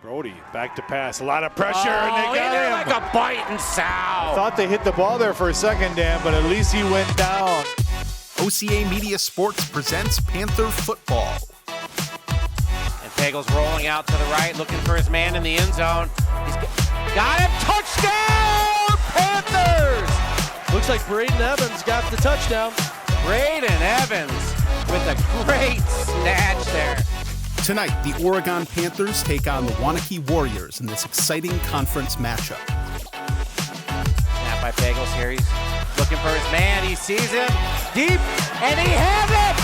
Brody back to pass. A lot of pressure, and they got him. Like a bite and sow. I thought they hit the ball there for a second, Dan, but at least he went down. OCA Media Sports presents Panther Football. And Pagel's rolling out to the right, looking for his man in the end zone. He's got him. Touchdown, Panthers! Looks like Braden Evans got the touchdown. Braden Evans with a great snatch there. Tonight, the Oregon Panthers take on the Waunakee Warriors in this exciting conference matchup. Snap by Pagels here. He's looking for his man. He sees him deep, and he has it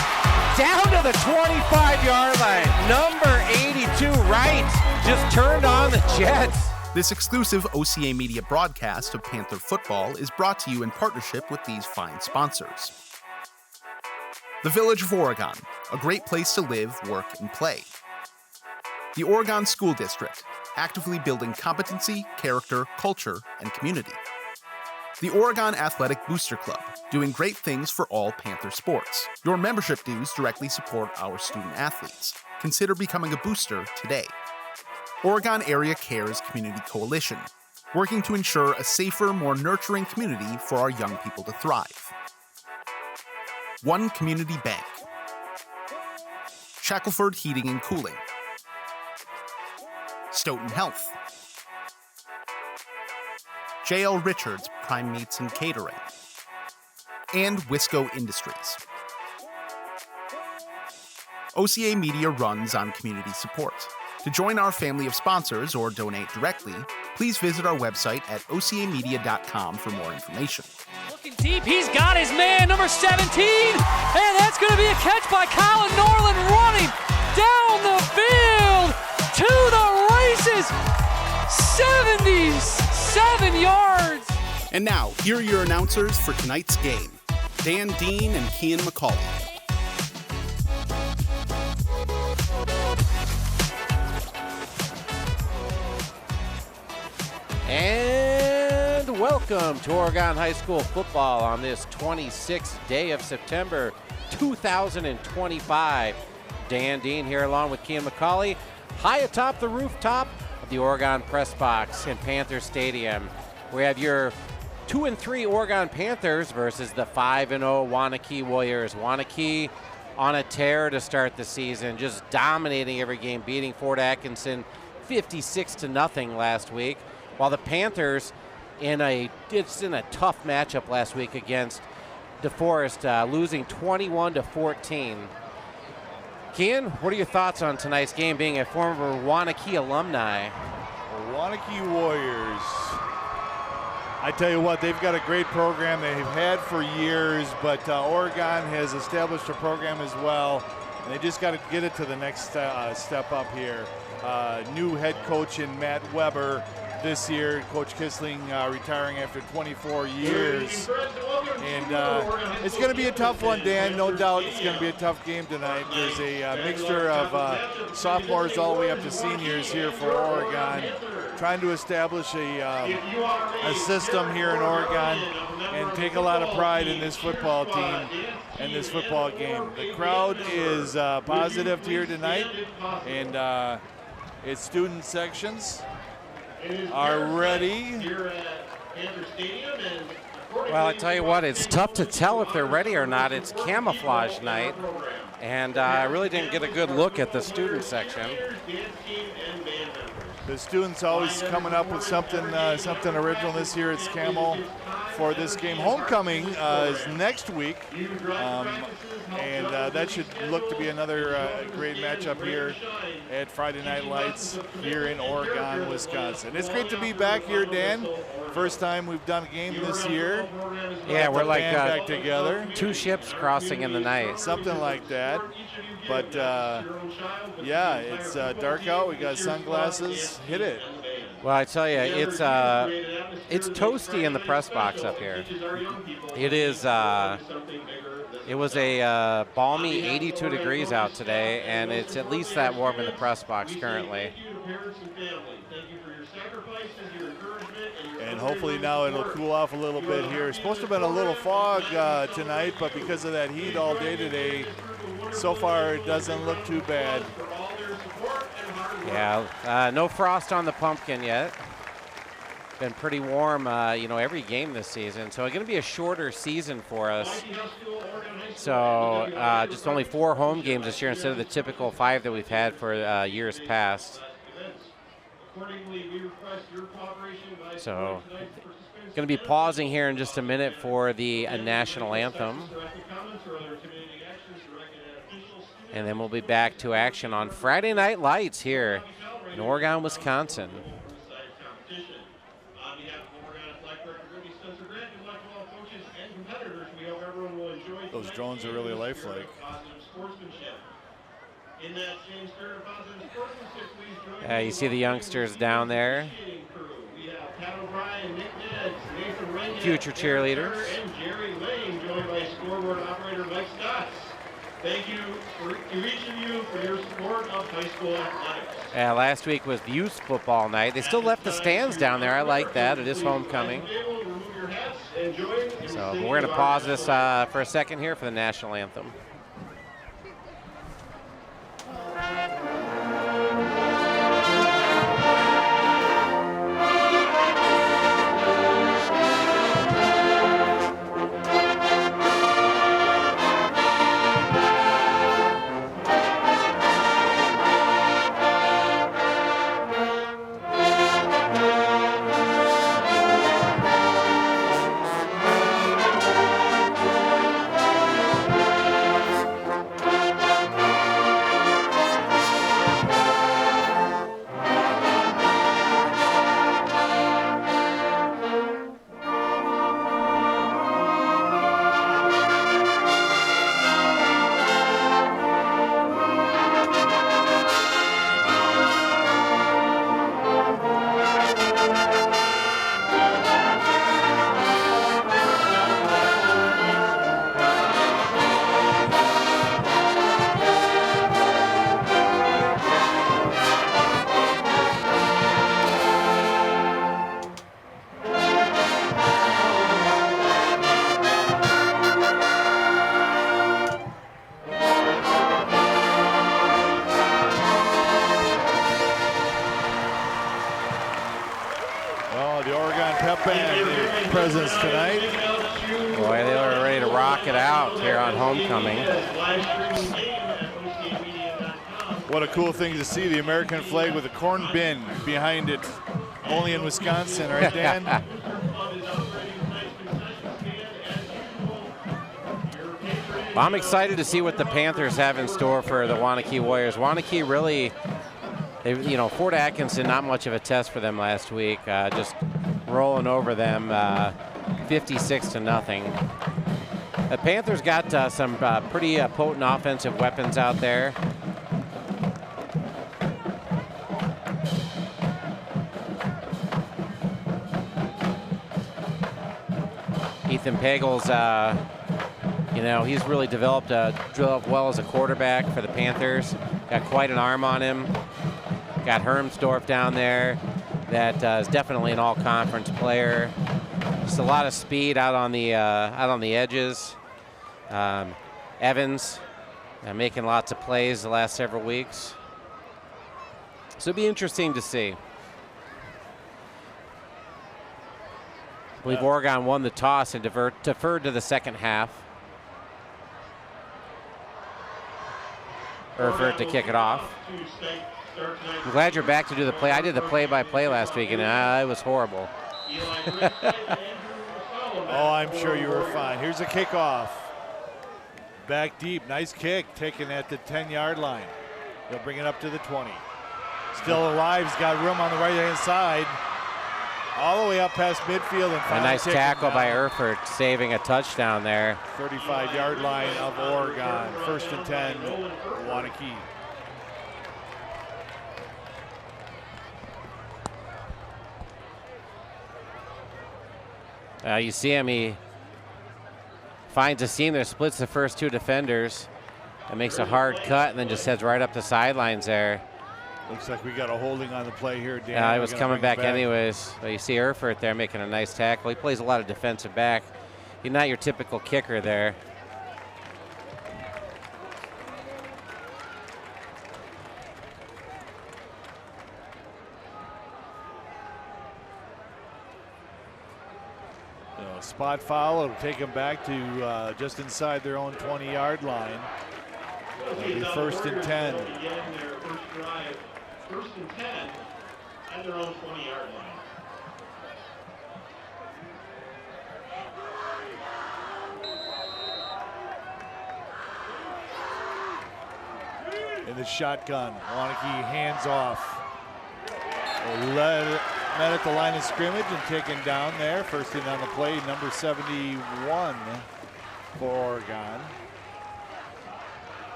down to the 25-yard line. Number 82, right, just turned on the Jets. This exclusive OCA Media broadcast of Panther Football is brought to you in partnership with these fine sponsors. The Village of Oregon, a great place to live, work, and play. The Oregon School District, actively building competency, character, culture, and community. The Oregon Athletic Booster Club, doing great things for all Panther sports. Your membership dues directly support our student athletes. Consider becoming a booster today. Oregon Area Cares Community Coalition, working to ensure a safer, more nurturing community for our young people to thrive. One Community Bank. Shackelford Heating and Cooling. Stoughton Health. J.L. Richards Prime Meats and Catering. And Wisco Industries. OCA Media runs on community support. To join our family of sponsors or donate directly, please visit our website at ocamedia.com for more information. Looking deep, he's got his man, number 17, and that's going to be a catch by Colin Norland, running down the field to the races, 77 yards. And now, here are your announcers for tonight's game, Dan Dean and Kean Macaulay. And welcome to Oregon High School football on this 26th day of September 2025. Dan Dean here along with Kean Macaulay, high atop the rooftop of the Oregon Press Box in Panther Stadium. We have your 2-3 Oregon Panthers versus the 5-0 Waunakee Warriors. Waunakee on a tear to start the season, just dominating every game, beating Fort Atkinson 56-0 last week. While the Panthers in a tough matchup last week against DeForest, losing 21-14. Kean, what are your thoughts on tonight's game, being a former Waunakee alumni? The Waunakee Warriors. I tell you what, they've got a great program they've had for years, but Oregon has established a program as well, and they just got to get it to the next step up here. New head coach in Matt Weber this year, Coach Kissling retiring after 24 years. And it's going to be a tough one, Dan. No doubt it's going to be a tough game tonight. There's a mixture of sophomores all the way up to seniors here for Oregon, trying to establish a system here in Oregon and take a lot of pride in this football team and this football game. The crowd is positive here tonight, and its student sections are ready. Well, I tell you what, it's tough to tell if they're ready or not. It's camouflage night, and I really didn't get a good look at the student section. The students always coming up with something original. This year it's camo for this game. Homecoming is next week, and that should look to be another great matchup here at Friday Night Lights here in Oregon, Wisconsin. It's great to be back here, Dan. First time we've done a game this year. Yeah, we're like back together. Two ships crossing in the night. Something like that. But yeah, it's dark out. We got sunglasses. Hit it. Well, I tell you, it's toasty in the press box up here. It is. It was a balmy 82 degrees out today, and it's at least that warm in the press box currently. And hopefully now it'll cool off a little bit here. It's supposed to have been a little fog tonight, but because of that heat all day today, so far it doesn't look too bad. Yeah, no frost on the pumpkin yet. Been pretty warm, every game this season. So it's going to be a shorter season for us. So just only 4 home games this year instead of the typical 5 that we've had for years past. So going to be pausing here in just a minute for the national anthem. And then we'll be back to action on Friday Night Lights here in Oregon, Wisconsin. Those drones are really lifelike. You see the youngsters down there. Future cheerleaders. Thank you to each of you for your support of high school athletics. Last week was youth football night. They still left the stands down there. I like that. It is homecoming. So we're going to pause this for a second here for the national anthem. Presence tonight. Boy, they are ready to rock it out here on homecoming. What a cool thing to see, the American flag with a corn bin behind it. Only in Wisconsin, right, Dan? Well, I'm excited to see what the Panthers have in store for the Waunakee Warriors. Waunakee really, Fort Atkinson, not much of a test for them last week. Just rolling over them 56-0. The Panthers got some pretty potent offensive weapons out there. Ethan Pagel's, he's really developed well as a quarterback for the Panthers. Got quite an arm on him. Got Hermsdorf down there. That is definitely an all-conference player. Just a lot of speed out on the edges. Evans making lots of plays the last several weeks. So it'll be interesting to see. I believe Oregon won the toss and deferred to the second half. Erfurt to kick it off. I'm glad you're back to do the play. I did the play-by-play last week, and it was horrible. Oh, I'm sure you were fine. Here's a kickoff. Back deep. Nice kick taken at the 10-yard line. They'll bring it up to the 20. Still alive. He's got room on the right-hand side. All the way up past midfield. And a nice tackle by Erfurt, saving a touchdown there. 35-yard line of Oregon. 1st and 10, Waunakee. You see him, he finds a seam there, splits the first 2 defenders, and makes a hard cut, and then just heads right up the sidelines there. Looks like we got a holding on the play here, Dan. Yeah, he was coming back anyways. But you see Erfurt there making a nice tackle. He plays a lot of defensive back. He's not your typical kicker there. spot foul. It'll take them back to just inside their own 20-yard line. It'll be 1st and 10. First and 10 at their own 20-yard line. In the shotgun, Waunakee hands off. Met at the line of scrimmage and taken down there. First in on the play, number 71 for Oregon.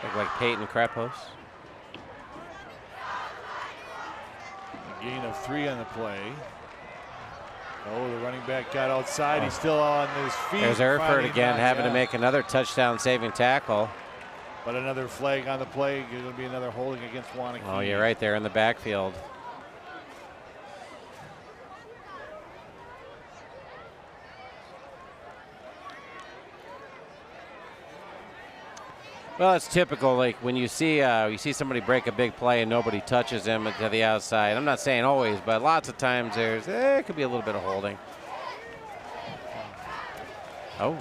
Look like Peyton Krepos. A gain of 3 on the play. Oh, the running back got outside. He's still on his feet. There's Erfurt again having to make another touchdown-saving tackle. But another flag on the play. Going to be another holding against Waunakee. Oh, you're right there in the backfield. Well, it's typical. Like when you see somebody break a big play and nobody touches him to the outside. I'm not saying always, but lots of times it could be a little bit of holding. Oh,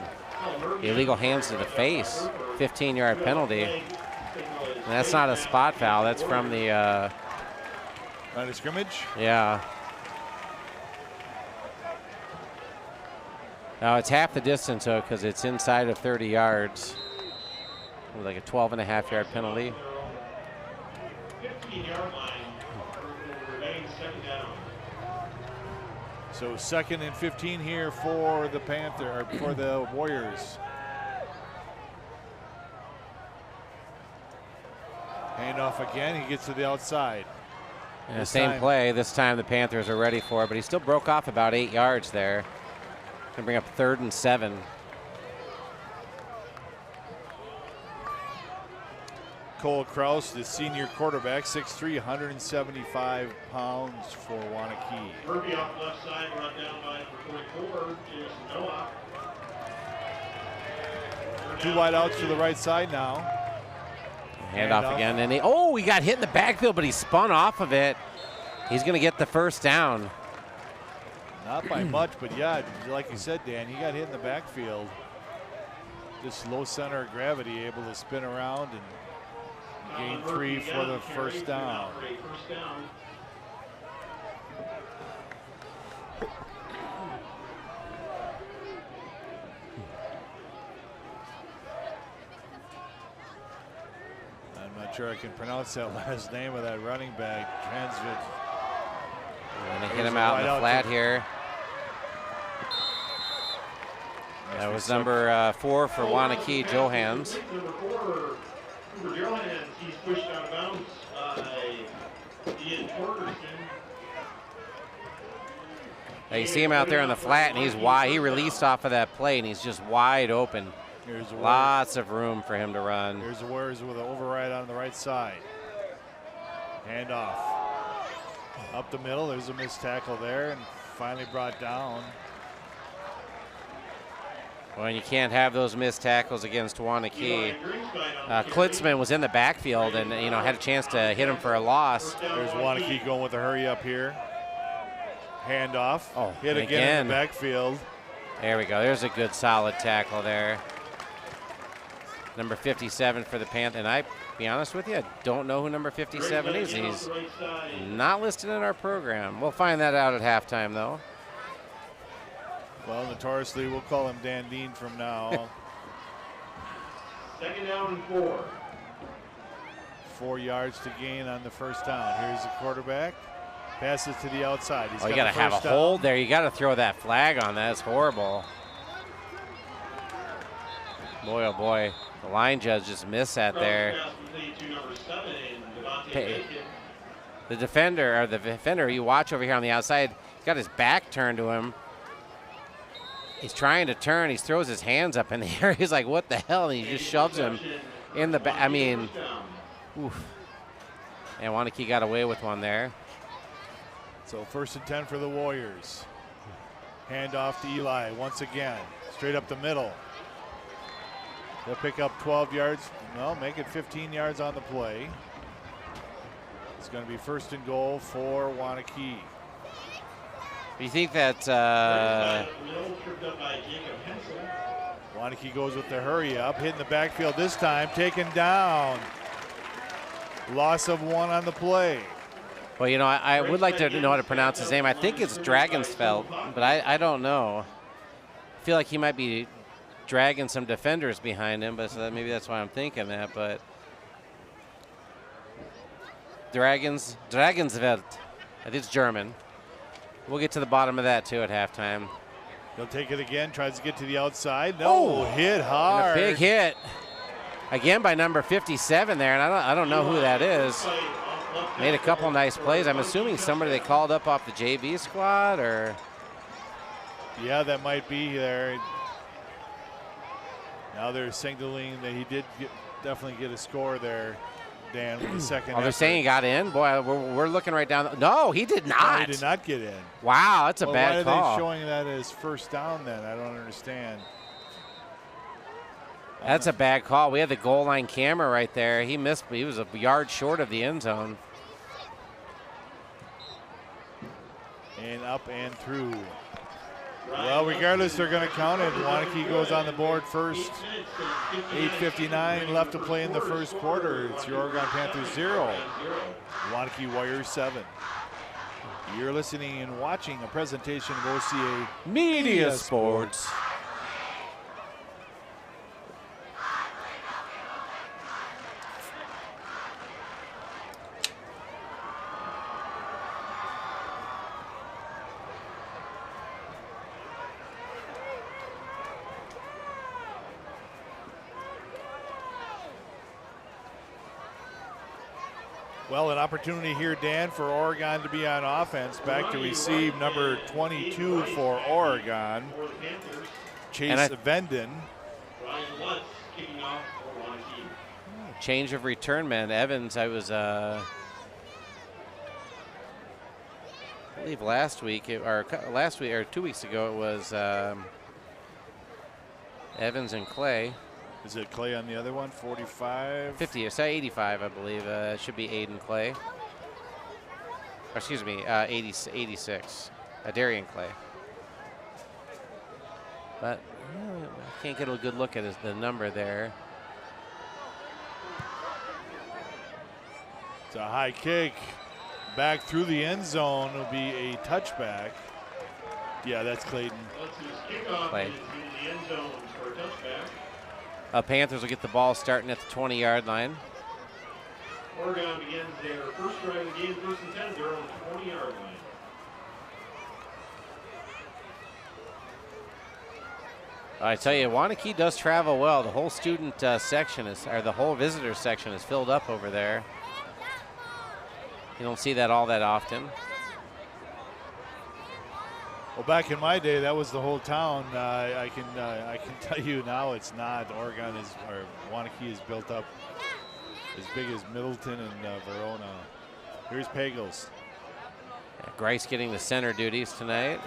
illegal hands to the face. 15-yard penalty. And that's not a spot foul. That's from the line of scrimmage. Yeah. Now it's half the distance though, because it's inside of 30 yards. Like a 12.5-yard penalty. 15-yard line, remaining second down. So 2nd and 15 here for the for the Warriors. Handoff again. He gets to the outside. And same play. This time the Panthers are ready for it, but he still broke off about 8 yards there. Gonna bring up 3rd and 7. Cole Kraus, the senior quarterback, 6'3", 175 pounds for Waunakee. Murphy off the left side, run down by number 44, Jason Noah. 2 wide outs to the right side now. Handoff again, and he got hit in the backfield, but he spun off of it. He's going to get the 1st down. Not by much, but yeah, like you said, Dan, he got hit in the backfield. Just low center of gravity, able to spin around and gain 3 for the 1st down. I'm not sure I can pronounce that last name of that running back. And they hit him out in the flat here. That was number 4 for Waunakee, Johans. Number 4 for Johans, he's pushed out of bounds by Ian Torgerson. Now you see him out there in the flat, and he's wide. He released off of that play, and he's just wide open. Here's lots of room for him to run. Here's the Warriors with an override on the right side. Hand off. Up the middle, there's a missed tackle there, and finally brought down. Well, you can't have those missed tackles against Waunakee. Klitzman was in the backfield and had a chance to hit him for a loss. There's Waunakee going with a hurry up here. Hand off. Oh, hit again in the backfield. There we go. There's a good solid tackle there. Number 57 for the Panthers. And I, be honest with you, I don't know who number 57 is. He's not listed in our program. We'll find that out at halftime, though. Well, notoriously, we'll call him Dan Dean from now. 2nd down and 4. 4 yards to gain on the 1st down. Here's the quarterback. Passes to the outside. You got to have a hold there. You got to throw that flag on. That's horrible. Boy, oh boy. The line judge just missed that there. The defender you watch over here on the outside, he's got his back turned to him. He's trying to turn. He throws his hands up in the air. He's like, what the hell? And he just shoves him in the back. I mean, oof. And Waunakee got away with one there. So 1st and 10 for the Warriors. Hand off to Eli once again. Straight up the middle. They'll pick up 12 yards. No, make it 15 yards on the play. It's going to be 1st and goal for Waunakee. You think that Waunakee goes with the hurry up, hitting the backfield this time, taken down. Loss of 1 on the play. well, you know, I would like to know how to pronounce his name. I think it's Dragonsfeld, but I don't know. I feel like he might be dragging some defenders behind him, but so maybe that's why I'm thinking that. But Dragonsfeld, I think it's German. We'll get to the bottom of that too at halftime. He'll take it again, tries to get to the outside. No, hit hard. And a big hit again by number 57 there, and I don't know who that is. Made a couple nice plays. I'm assuming somebody they called up off the JV squad, or yeah, that might be there. Now they're signaling that he did definitely get a score there, Dan, with the second. Oh, they're saying he got in? Boy, we're looking right down. No, he did not. No, he did not get in. Wow, that's a bad call. Why are they showing that as first down then? I don't understand. That's a bad call. We had the goal line camera right there. He missed. He was a yard short of the end zone. And up and through. Well, regardless, they're going to count it. Waunakee goes on the board first. 8:59 left to play in the first quarter. It's your Oregon Panthers 0, Waunakee Warriors 7. You're listening and watching a presentation of OCA Media Sports. Well, an opportunity here, Dan, for Oregon to be on offense. Back to receive number 22 for Oregon, Chase Venden. Change of return man. Evans, I believe last week, or 2 weeks ago, it was Evans and Clay. Is it Clay on the other one? 45? 50, so 85, I believe. It should be Aiden Clay. Or excuse me, 86. Darian Clay. But I can't get a good look at the number there. It's a high kick. Back through the end zone will be a touchback. Yeah, that's Clayton. Clay. Panthers will get the ball starting at the 20-yard line. Oregon begins their first drive of the game, 1st and 10. They're on the 20-yard line. I tell you, Waunakee does travel well. The whole student section or the whole visitor section is filled up over there. You don't see that all that often. Well, back in my day, that was the whole town. I can tell you now it's not. Oregon is, or Waunakee is built up as big as Middleton and Verona. Here's Pagels. Yeah, Grice getting the center duties tonight.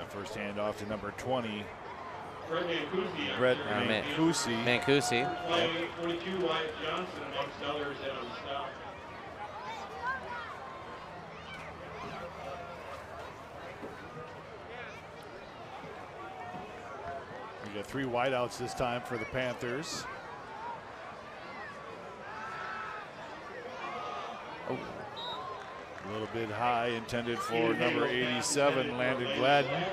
First handoff to number 20. Brett Mancusi. Mancusi. 42, Wyatt Johnson, amongst others, and on the stop. We got 3 wideouts this time for the Panthers. Oh. A little bit high, intended for number 87, Landon Gladden.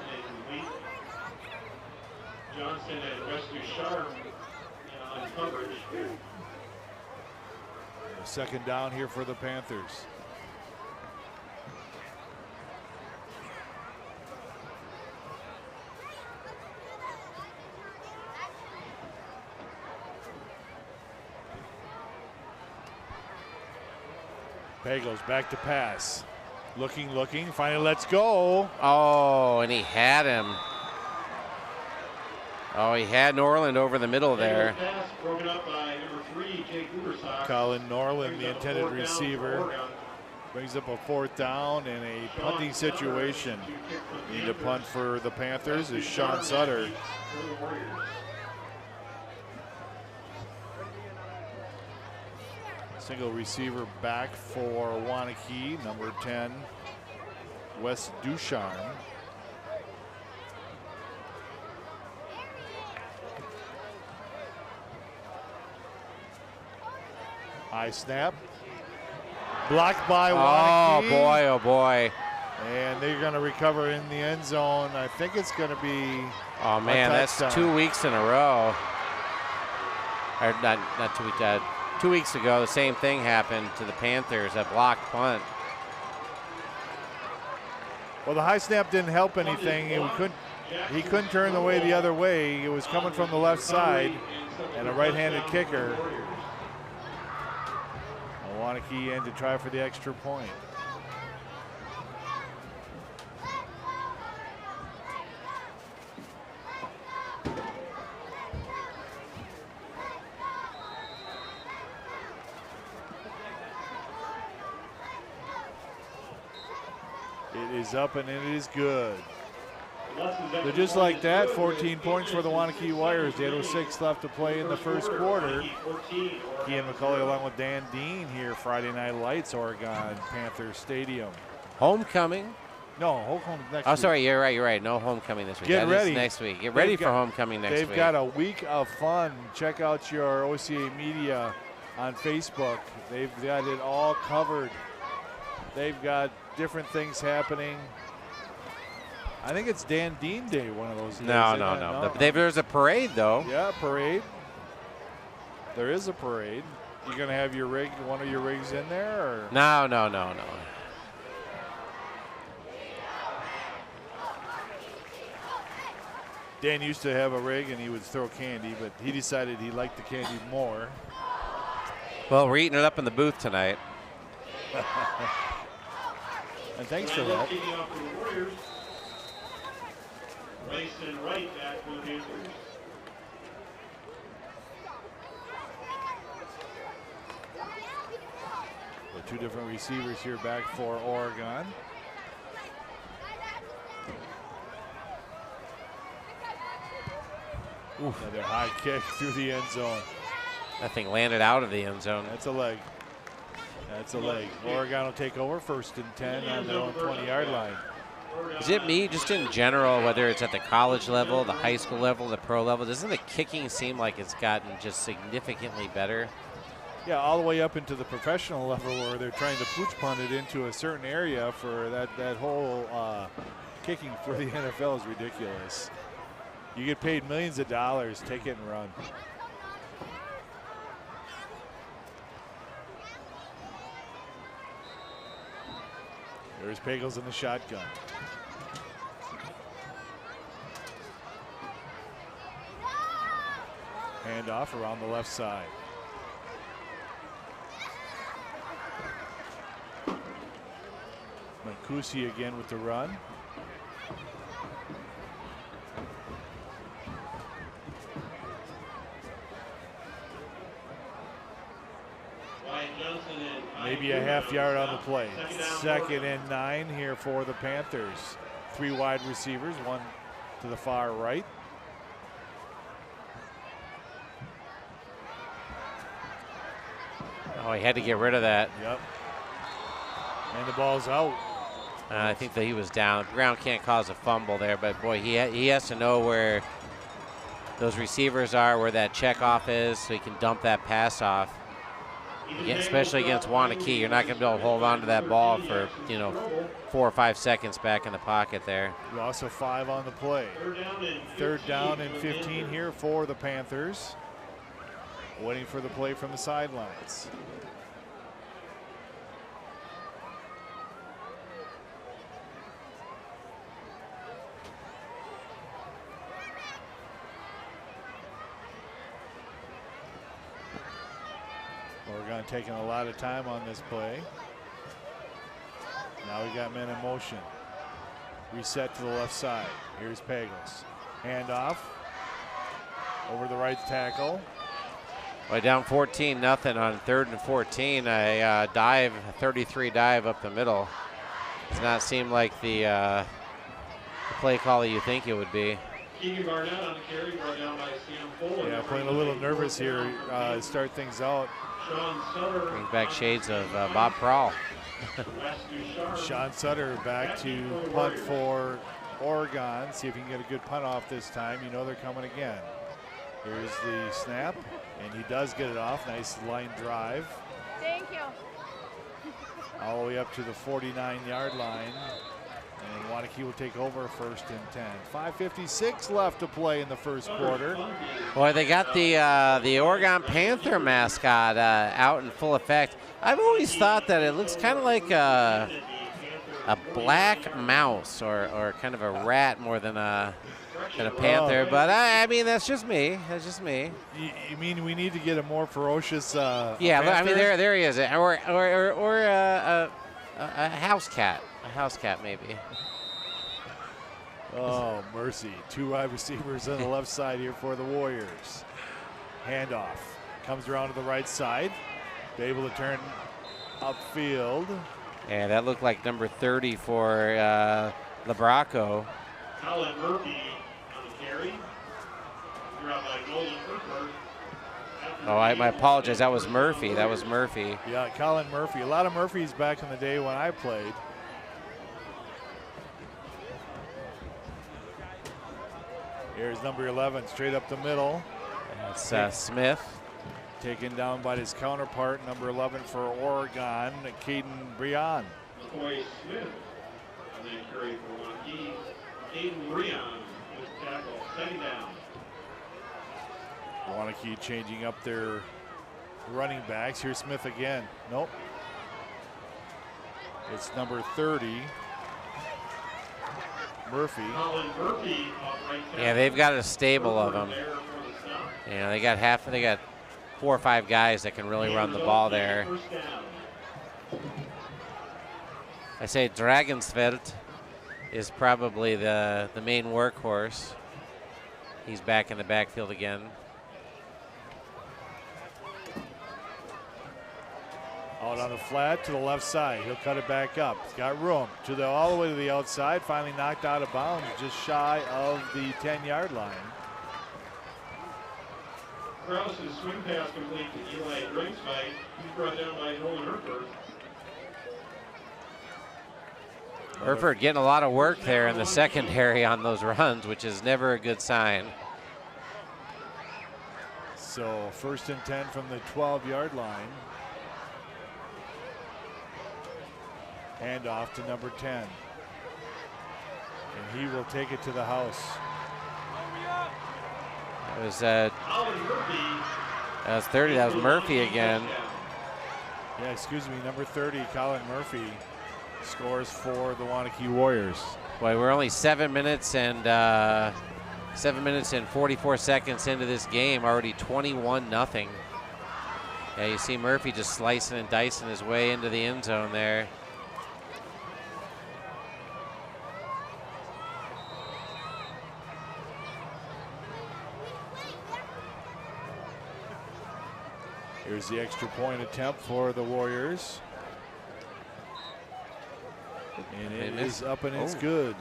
Johnson and Rescue Sharp on coverage. Second down here for the Panthers. Pagels back to pass. Looking, finally let's go. Oh, and he had him. Oh, he had Norland over the middle there. Pass broken up by number 3, Jake Ubersock. Colin Norland, the intended receiver, brings up a 4th down in a punting situation. Need to punt for the Panthers is Sean Sutter. Single receiver back for Waunakee, number 10, Wes Ducharme. High snap. Blocked by Waunakee. Oh, boy, oh, boy. And they're going to recover in the end zone. I think it's going to be Oh, man, that's 2 weeks in a row. Or not 2 weeks. 2 weeks ago, the same thing happened to the Panthers, a blocked punt. Well, the high snap didn't help anything. He couldn't turn the way the other way. It was coming from the left side, and a right-handed kicker. Waunakee in to try for the extra point. It is up and it is good. So just like that, 14 points for the Waunakee Warriors. The 8:06 left to play in the first quarter. Kean Macaulay along with Dan Dean here, Friday Night Lights, Oregon Panthers Stadium. Homecoming? No, homecoming next week. Oh, sorry, you're right. No homecoming this week. Get ready. Next week. Get ready for homecoming next week. They've got a week of fun. Check out your OCA Media on Facebook. They've got it all covered. They've got different things happening. I think it's Dan Dean Day, one of those days. No. There's a parade, though. Yeah, parade. There is a parade. You going to have your rig, one of your rigs in there? Or? No. Dan used to have a rig and he would throw candy, but he decided he liked the candy more. Well, we're eating it up in the booth tonight. And thanks for that. Race and right back for the Panthers. The two different receivers here back for Oregon. Another high kick through the end zone. That thing landed out of the end zone. That's a leg. That's a leg. Oregon will take over 1st and 10 on their own 20-yard line. Is it me, just in general, whether it's at the college level, the high school level, the pro level, doesn't the kicking seem like it's gotten just significantly better? Yeah, all the way up into the professional level where they're trying to pooch punt it into a certain area for that whole kicking for the NFL is ridiculous. You get paid millions of dollars, take it and run. There's Pagels in the shotgun. Handoff around the left side. Mancusi again with the run. Maybe a half yard on the play. 2nd and 9 here for the Panthers. 3 wide receivers, one to the far right. Oh, he had to get rid of that. Yep. And the ball's out. I think that he was down. Ground can't cause a fumble there, but boy, he has to know where those receivers are, where that check off is, so he can dump that pass off. Especially against Waunakee, you're not going to be able to hold on to that ball for 4 or 5 seconds back in the pocket there. Loss of 5 on the play. 3rd down and 15 here for the Panthers. Waiting for the play from the sidelines. Oregon taking a lot of time on this play. Now we got men in motion. Reset to the left side. Here's Pagels. Handoff over the right tackle. Well, down 14-0 on 3rd and 14. A 33 dive up the middle. Does not seem like the play call that you think it would be. Keegan Barnett on the carry, brought down by Sam Fuller. Yeah, playing a little nervous here. Start things out. Sean Sutter. Brings back shades of Bob Prawl. West Duchard. Sean Sutter back to punt for Oregon. See if he can get a good punt off this time. You know they're coming again. Here's the snap, and he does get it off. Nice line drive. Thank you. All the way up to the 49-yard line. And Waunakee will take over 1st and 10. 5:56 left to play in the first quarter. Boy, they got the Oregon Panther mascot out in full effect. I've always thought that it looks kind of like a black mouse or kind of a rat more than a panther. But I mean, that's just me. That's just me. You mean we need to get a more ferocious Yeah, panther? I mean there he is, or a house cat. A house cat maybe. Oh, mercy. 2 wide receivers on the left side here for the Warriors. Handoff. Comes around to the right side. Be able to turn upfield. Yeah, that looked like number 30 for Labraco. Colin Murphy on the carry. Thrown by Nolan Herford. Oh, I apologize. That was Murphy. That was Murphy. Yeah, Colin Murphy. A lot of Murphys back in the day when I played. Here's number 11, straight up the middle. That's Smith. Taken down by his counterpart, number 11 for Oregon, Caden Breon. McCoy Smith on that carry for Waunakee. Aiden Breon with tackle. 2nd down. Waunakee changing up their running backs. Here's Smith again. Nope. It's number 30, Murphy. Colin Murphy off right tackle. Yeah, they've got a stable of them. There for the stop. Yeah, they got 4 or 5 guys that can really run the ball there. 1st down. I say Dragonsveld is probably the main workhorse. He's back in the backfield again. Out on the flat to the left side. He'll cut it back up. He's got room all the way to the outside. Finally knocked out of bounds just shy of the 10-yard line. Krause's swing pass complete to Eli Dringsby. He's brought down by Nolan Herford. Herford getting a lot of work there in the secondary on those runs, which is never a good sign. So 1st and 10 from the 12-yard line. Hand off to number 10. And he will take it to the house. It was Colin Murphy. that was 30. That was Murphy again. Yeah, excuse me, number 30, Colin Murphy, scores for the Waunakee Warriors. Boy, we're only 7 minutes and 44 seconds into this game, already 21-0. Yeah, you see Murphy just slicing and dicing his way into the end zone there. Here's the extra point attempt for the Warriors. And it is up and it's good.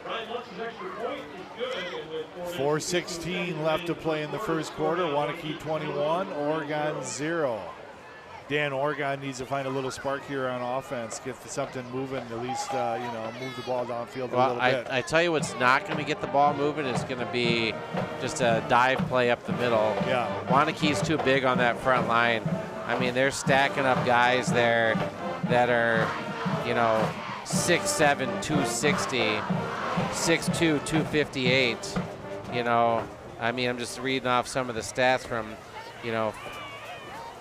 Ryan Lutz's extra point is good. And with 4:16 left to play in the first quarter. Waunakee 21, Oregon 0. Dan, Oregon needs to find a little spark here on offense, get something moving, at least move the ball downfield a little bit. I tell you what's not going to get the ball moving is going to be just a dive play up the middle. Yeah. Waunakee's too big on that front line. I mean, they're stacking up guys there that are, 6'7", 260, 6'2", 258. I mean, I'm just reading off some of the stats from,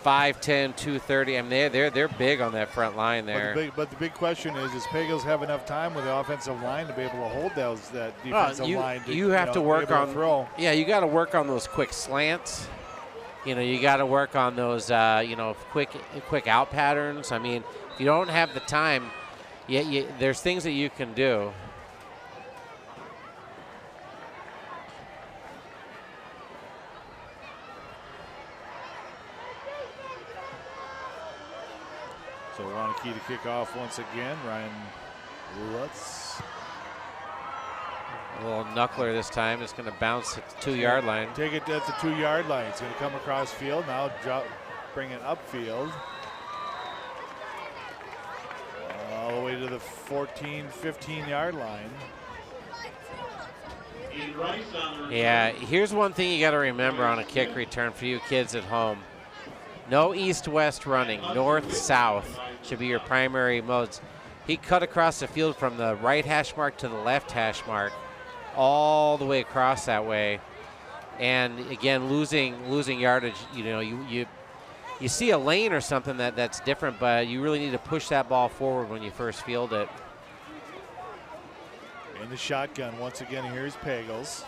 5'10", 230. I mean, they're big on that front line there. But the big question is, does Pagels have enough time with the offensive line to be able to hold that defensive line? You have to work on throw. Yeah, you got to work on those quick slants. You got to work on those quick out patterns. I mean, if you don't have the time, there's things that you can do. So Waunakee to kick off once again. Ryan Lutz. A little knuckler this time. It's going to bounce at the 2-yard line. Take it at the 2-yard line. It's going to come across field. Now bring it upfield. All the way to the 14, 15-yard line. Yeah, here's one thing you got to remember on a kick return for you kids at home. No east-west running, north-south should be your primary modes. He cut across the field from the right hash mark to the left hash mark, all the way across that way. And again, losing yardage. You know, you see a lane or something that's different, but you really need to push that ball forward when you first field it. In the shotgun once again. Here's Pagels.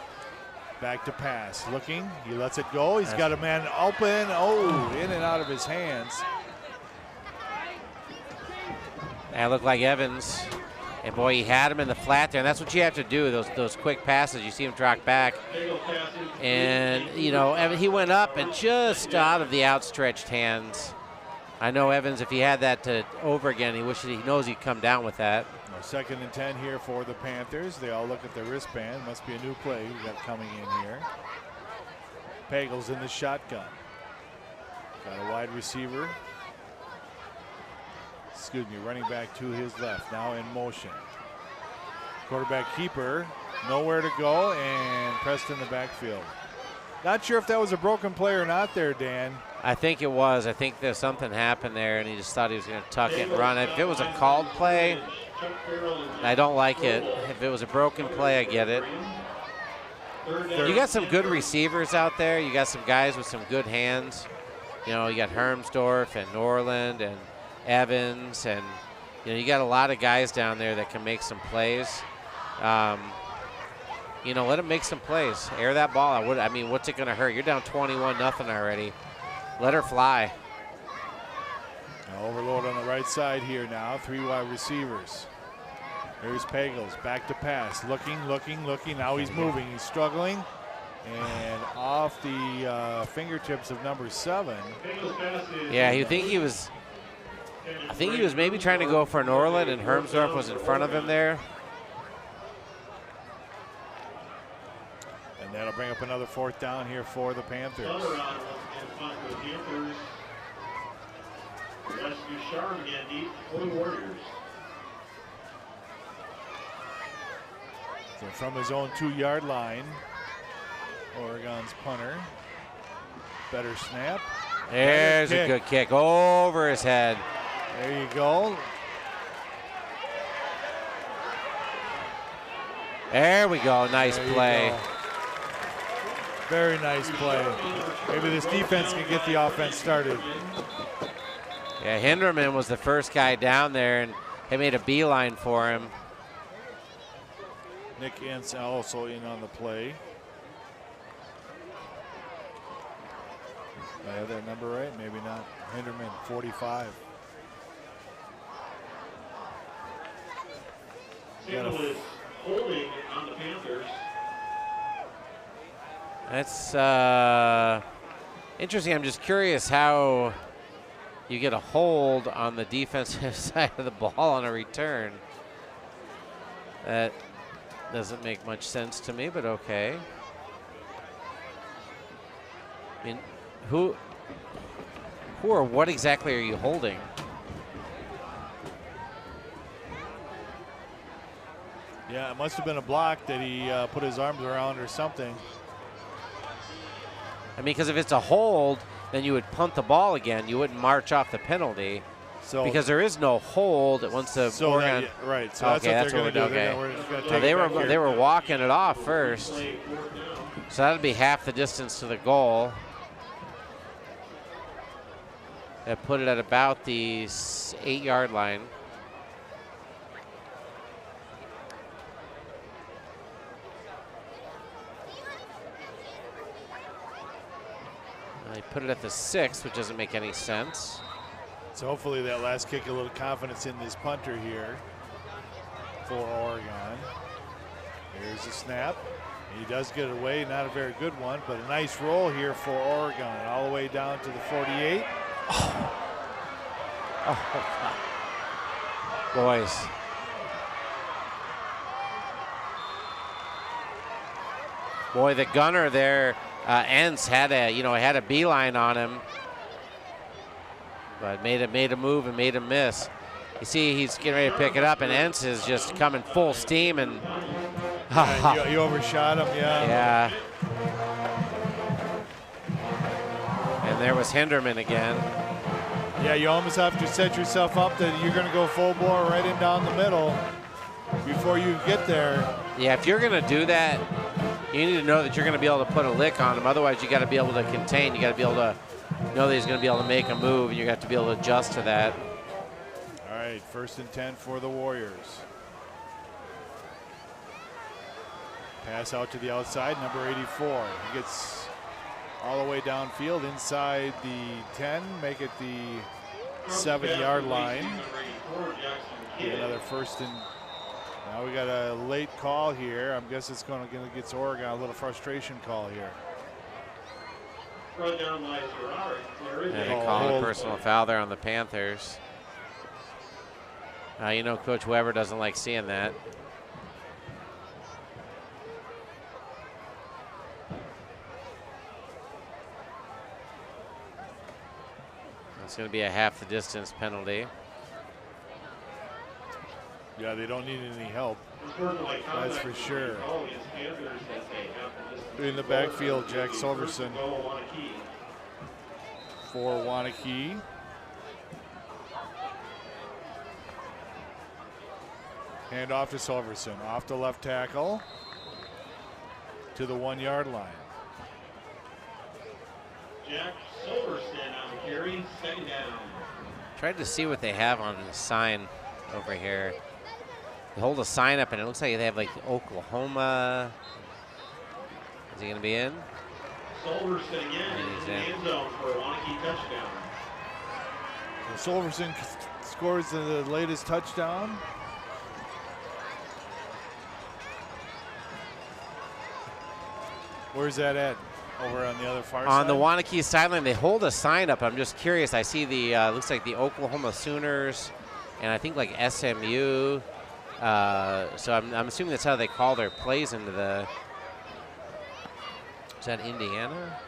Back to pass. Looking. He lets it go. He's got a man open. Oh, in and out of his hands. That looked like Evans. And boy, he had him in the flat there. And that's what you have to do, those quick passes. You see him drop back. And, you know, he went up and just out of the outstretched hands. I know Evans, if he had that over again, he knows he'd come down with that. 2nd and 10 here for the Panthers. They all look at their wristband. Must be a new play we got coming in here. Pagels in the shotgun. Got a wide receiver. Excuse me, running back to his left. Now in motion. Quarterback keeper. Nowhere to go, and pressed in the backfield. Not sure if that was a broken play or not there, Dan. I think it was. I think there's something happened there, and he just thought he was going to tuck it and run it. If it was a called play, I don't like it. If it was a broken play, I get it. You got some good receivers out there. You got some guys with some good hands. You know, you got Hermsdorf and Norland and Evans, and you got a lot of guys down there that can make some plays. Let them make some plays. Air that ball. I mean, what's it going to hurt? You're down 21-0 already. Let her fly. Overload on the right side here now. 3 wide receivers. Here's Pagels, back to pass. Looking. Now he's moving. He's struggling. And off the fingertips of number 7. Yeah, I think he was maybe trying to go for Norland, and Hermsdorf was in front of him there. And that'll bring up another 4th down here for the Panthers. So from his own 2-yard line, Oregon's punter. Better snap. There's a good kick over his head. There you go. There we go. Nice play. Go. Very nice play. Maybe this defense can get the offense started. Yeah, Hinderman was the first guy down there, and he made a beeline for him. Nick Ince also in on the play. I have that number right? Maybe not. Hinderman, 45. Sandal is holding on the Panthers. That's interesting. I'm just curious how you get a hold on the defensive side of the ball on a return. That doesn't make much sense to me, but okay. I mean, who or what exactly are you holding? Yeah, it must have been a block that he put his arms around or something. I mean, because if it's a hold, then you would punt the ball again. You wouldn't march off the penalty. So because there is no hold once the Oregon. Right. So okay, that's what they're okay. going to do. They were walking it off first. So that'd be half the distance to the goal. That put it at about the 8-yard line. They put it at the 6, which doesn't make any sense. So hopefully that last kick, a little confidence in this punter here for Oregon. Here's the snap. He does get it away, not a very good one, but a nice roll here for Oregon, all the way down to the 48. Oh, boys. Boy, the gunner there, Entz had a beeline on him. but made a move and made a miss. You see he's getting ready to pick it up, and Entz is just coming full steam, and you overshot him, yeah. And there was Hinderman again. Yeah, you almost have to set yourself up that you're going to go full bore right in down the middle before you get there. Yeah, if you're going to do that, you need to know that you're going to be able to put a lick on him. Otherwise, you got to be able to contain. You got to be able to know that he's going to be able to make a move, and you got to be able to adjust to that. All right, 1st and 10 for the Warriors. Pass out to the outside, number 84. He gets all the way downfield inside the 10, make it the 7-yard line. Another 1st and now we got a late call here. I guess it's going to get Oregon a little frustration call here. And they call a personal foul there on the Panthers. You know, Coach Weber doesn't like seeing that. It's going to be a half the distance penalty. Yeah, they don't need any help. That's for sure. In the backfield, Jack Silverson for Waunakee. Hand off to Silverson, off the left tackle to the 1-yard line. Jack Silverson on the carry, 2nd down. Tried to see what they have on the sign over here. They hold a sign up, and it looks like they have like Oklahoma. Is he going to be in? Silverson again in the end zone for a Waunakee touchdown. So Silverson scores the latest touchdown. Where's that at? Over on the other far side? On the Waunakee sideline, they hold a sign up. I'm just curious. I see the, looks like the Oklahoma Sooners, and I think like SMU. So I'm assuming that's how they call their plays into the, is that Indiana?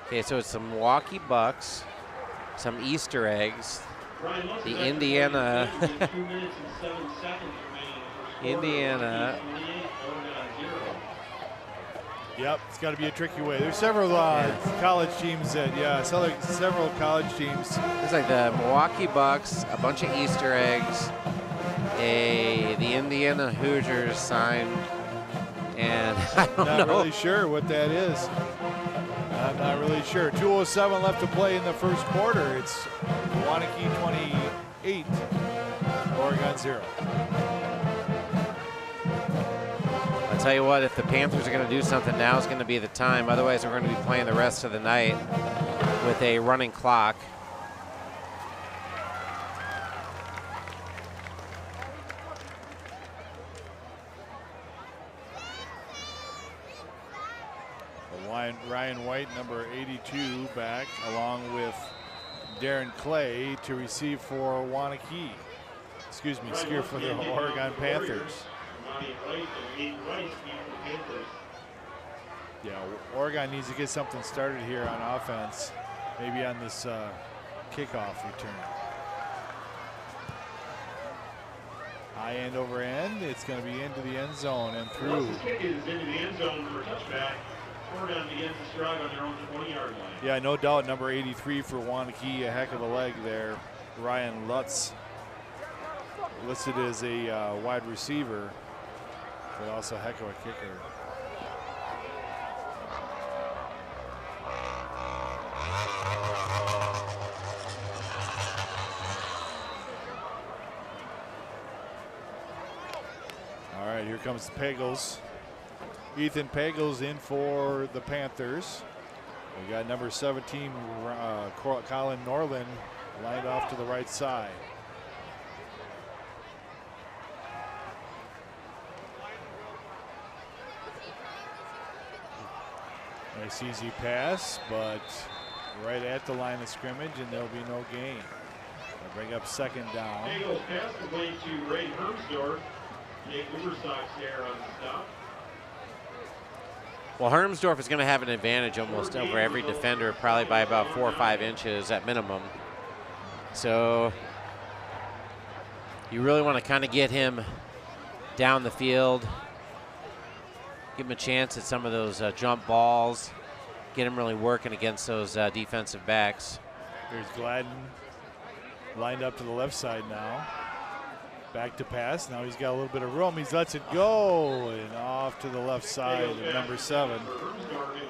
Okay, so it's some Milwaukee Bucks, some Easter eggs, the Indiana, Indiana. Yep, it's got to be a tricky way. There's several college teams that, several college teams. It's like the Milwaukee Bucks, a bunch of Easter eggs, the Indiana Hoosiers sign, and I don't know. Not really sure what that is. I'm not really sure. 2:07 left to play in the first quarter. It's Waunakee 28, Oregon 0. I'll tell you what, if the Panthers are going to do something, now is going to be the time. Otherwise, we're going to be playing the rest of the night with a running clock. Ryan White, number 82, back, along with Darren Clay to receive for Waunakee. Excuse me, scare for the Oregon Panthers. Yeah, Oregon needs to get something started here on offense, maybe on this kickoff return. High end over end, it's going to be into the end zone and through. Once the kick is into the end zone for a touchback, Oregon begins to stride on their own 20-yard line. Yeah, no doubt, number 83 for Waunakee, a heck of a leg there. Ryan Lutz, listed as a wide receiver, but also a heck of a kicker. All right, here comes Pagels. Ethan Pagels in for the Panthers. We got number 17, Colin Norland, lined off to the right side. Nice easy pass, but right at the line of scrimmage, and there'll be no gain. They'll bring up 2nd down. Pagels pass the play to Ray Hermsdorf. Jake Uberstock's there on the stop. Well, Hermsdorf is going to have an advantage almost over every defender, probably by about 4 or 5 inches at minimum. So you really want to kind of get him down the field, give him a chance at some of those jump balls, get him really working against those defensive backs. Here's Gladden lined up to the left side now. Back to pass. Now he's got a little bit of room. He lets it go and off to the left side of number 7,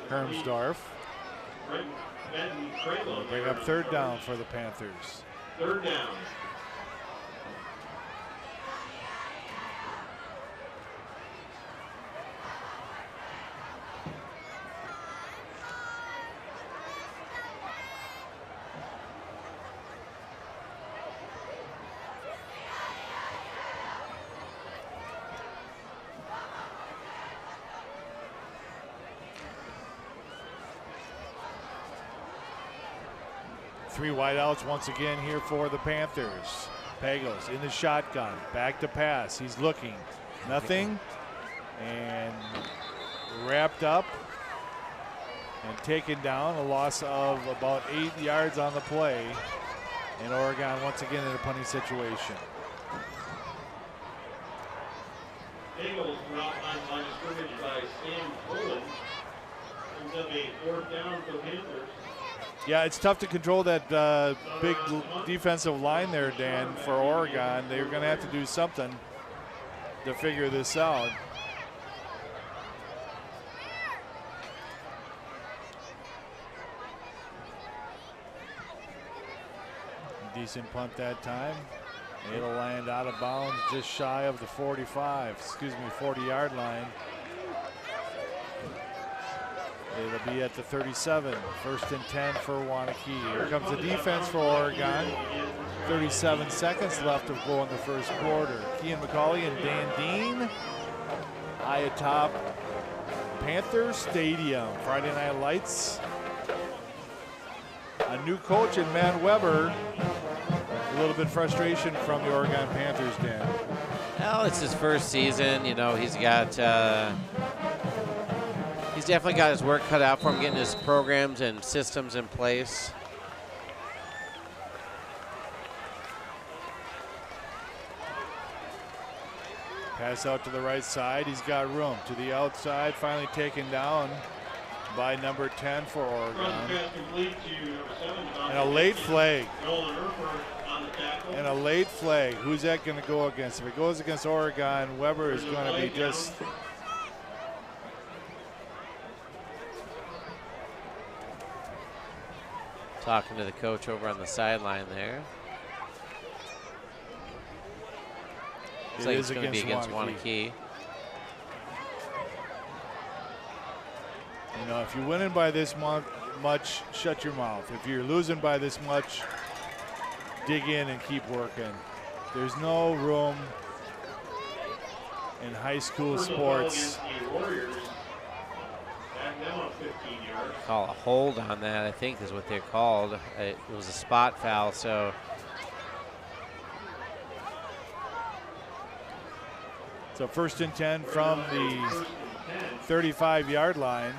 Hermsdorf. Bring up 3rd down for the Panthers. 3rd down. Three wideouts once again here for the Panthers. Pagos in the shotgun, back to pass. He's looking, nothing, and wrapped up and taken down. A loss of about 8 yards on the play. And Oregon once again in a punting situation. Pagos brought on line of scrimmage by Sam Poland. Brings up a 4th down for the Panthers. Yeah, it's tough to control that big defensive line there, Dan, for Oregon. They're going to have to do something to figure this out. Decent punt that time. It'll land out of bounds just shy of the 40-yard line. It'll be at the 37, 1st and 10 for Waunakee. Here comes the defense for Oregon. 37 seconds left to go in the first quarter. Kean Macaulay and Dan Dean high atop Panther Stadium. Friday Night Lights. A new coach in Matt Weber. A little bit frustration from the Oregon Panthers, Dan. Well, it's his first season. You know, he's got he's definitely got his work cut out for him, getting his programs and systems in place. Pass out to the right side. He's got room to the outside. Finally taken down by number 10 for Oregon. And a late flag. And a late flag. Who's that going to go against? If it goes against Oregon, Weber is going to be just... Talking to the coach over on the sideline there. Looks like it's going to be against Waunakee. You know, if you're winning by this much, shut your mouth. If you're losing by this much, dig in and keep working. There's no room in high school sports. Call a hold on that, I think is what they're called. It was a spot foul, so. So 1st and 10 from the 35-yard line.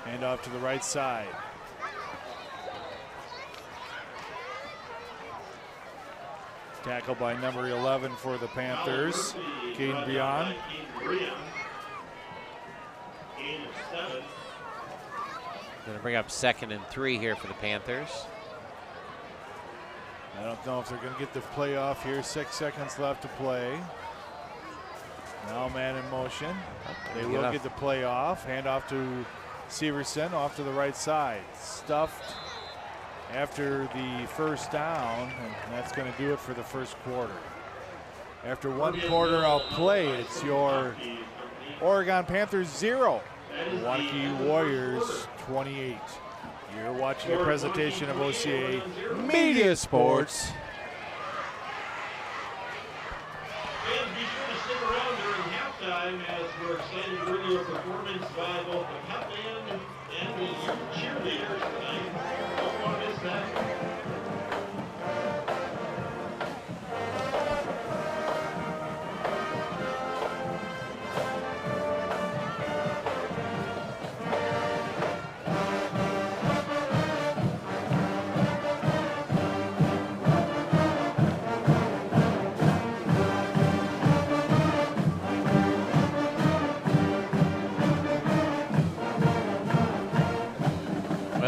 Hand off to the right side. Tackle by number 11 for the Panthers, Caden Breon. Going to bring up 2nd and 3 here for the Panthers. I don't know if they're going to get the play off here. 6 seconds left to play. Now man in motion. They will get the play off. Hand off to Severson, off to the right side. Stuffed after the first down, and that's going to do it for the first quarter. After one quarter of play, it's your Oregon Panthers 0, Waunakee Warriors 28. You're watching a presentation of OCA Media Sports. And be sure to stick around during halftime as we're excited to bring you a performance by both the pep band and the cheerleaders tonight. Don't want to miss that.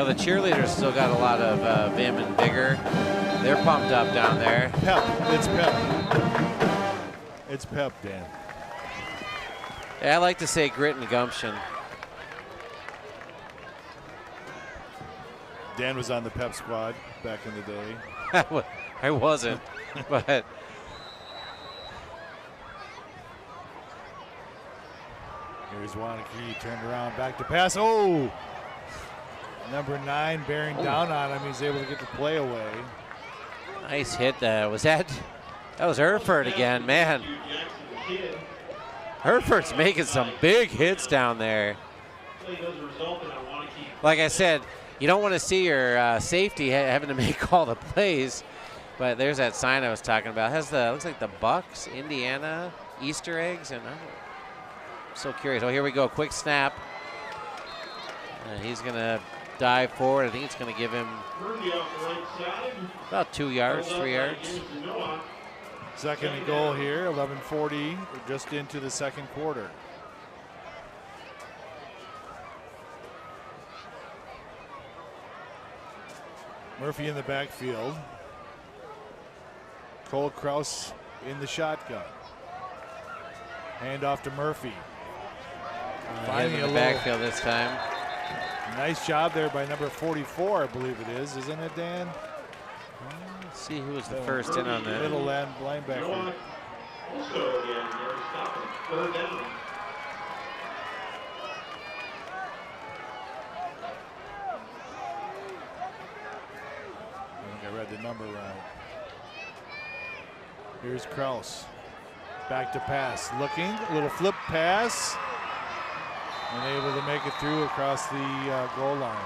Well, the cheerleaders still got a lot of vim and vigor. They're pumped up down there. Pep. It's pep. It's pep, Dan. Yeah, I like to say grit and gumption. Dan was on the pep squad back in the day. I wasn't, but here's Waunakee, turned around, back to pass. Oh! Number 9 bearing down on him. He's able to get the play away. Nice hit. That was Herford again, man. Herford's making some big hits down there. Like I said, you don't want to see your safety having to make all the plays, but there's that sign I was talking about. It has looks like the Bucks, Indiana, Easter eggs, and I'm so curious. Oh, here we go, quick snap. He's gonna dive forward. I think it's gonna give him about 2 yards, 3 yards. Second and goal here, 11:40, just into the second quarter. Murphy in the backfield. Cole Kraus in the shotgun. Hand off to Murphy. Finding in the backfield this time. Nice job there by number 44, I believe it is, isn't it, Dan? Let's see who was the first in on that. Middle linebacker. Also again, they're stopping third down. I think I read the number right. Here's Kraus. Back to pass. Looking. A little flip pass. And able to make it through across the goal line.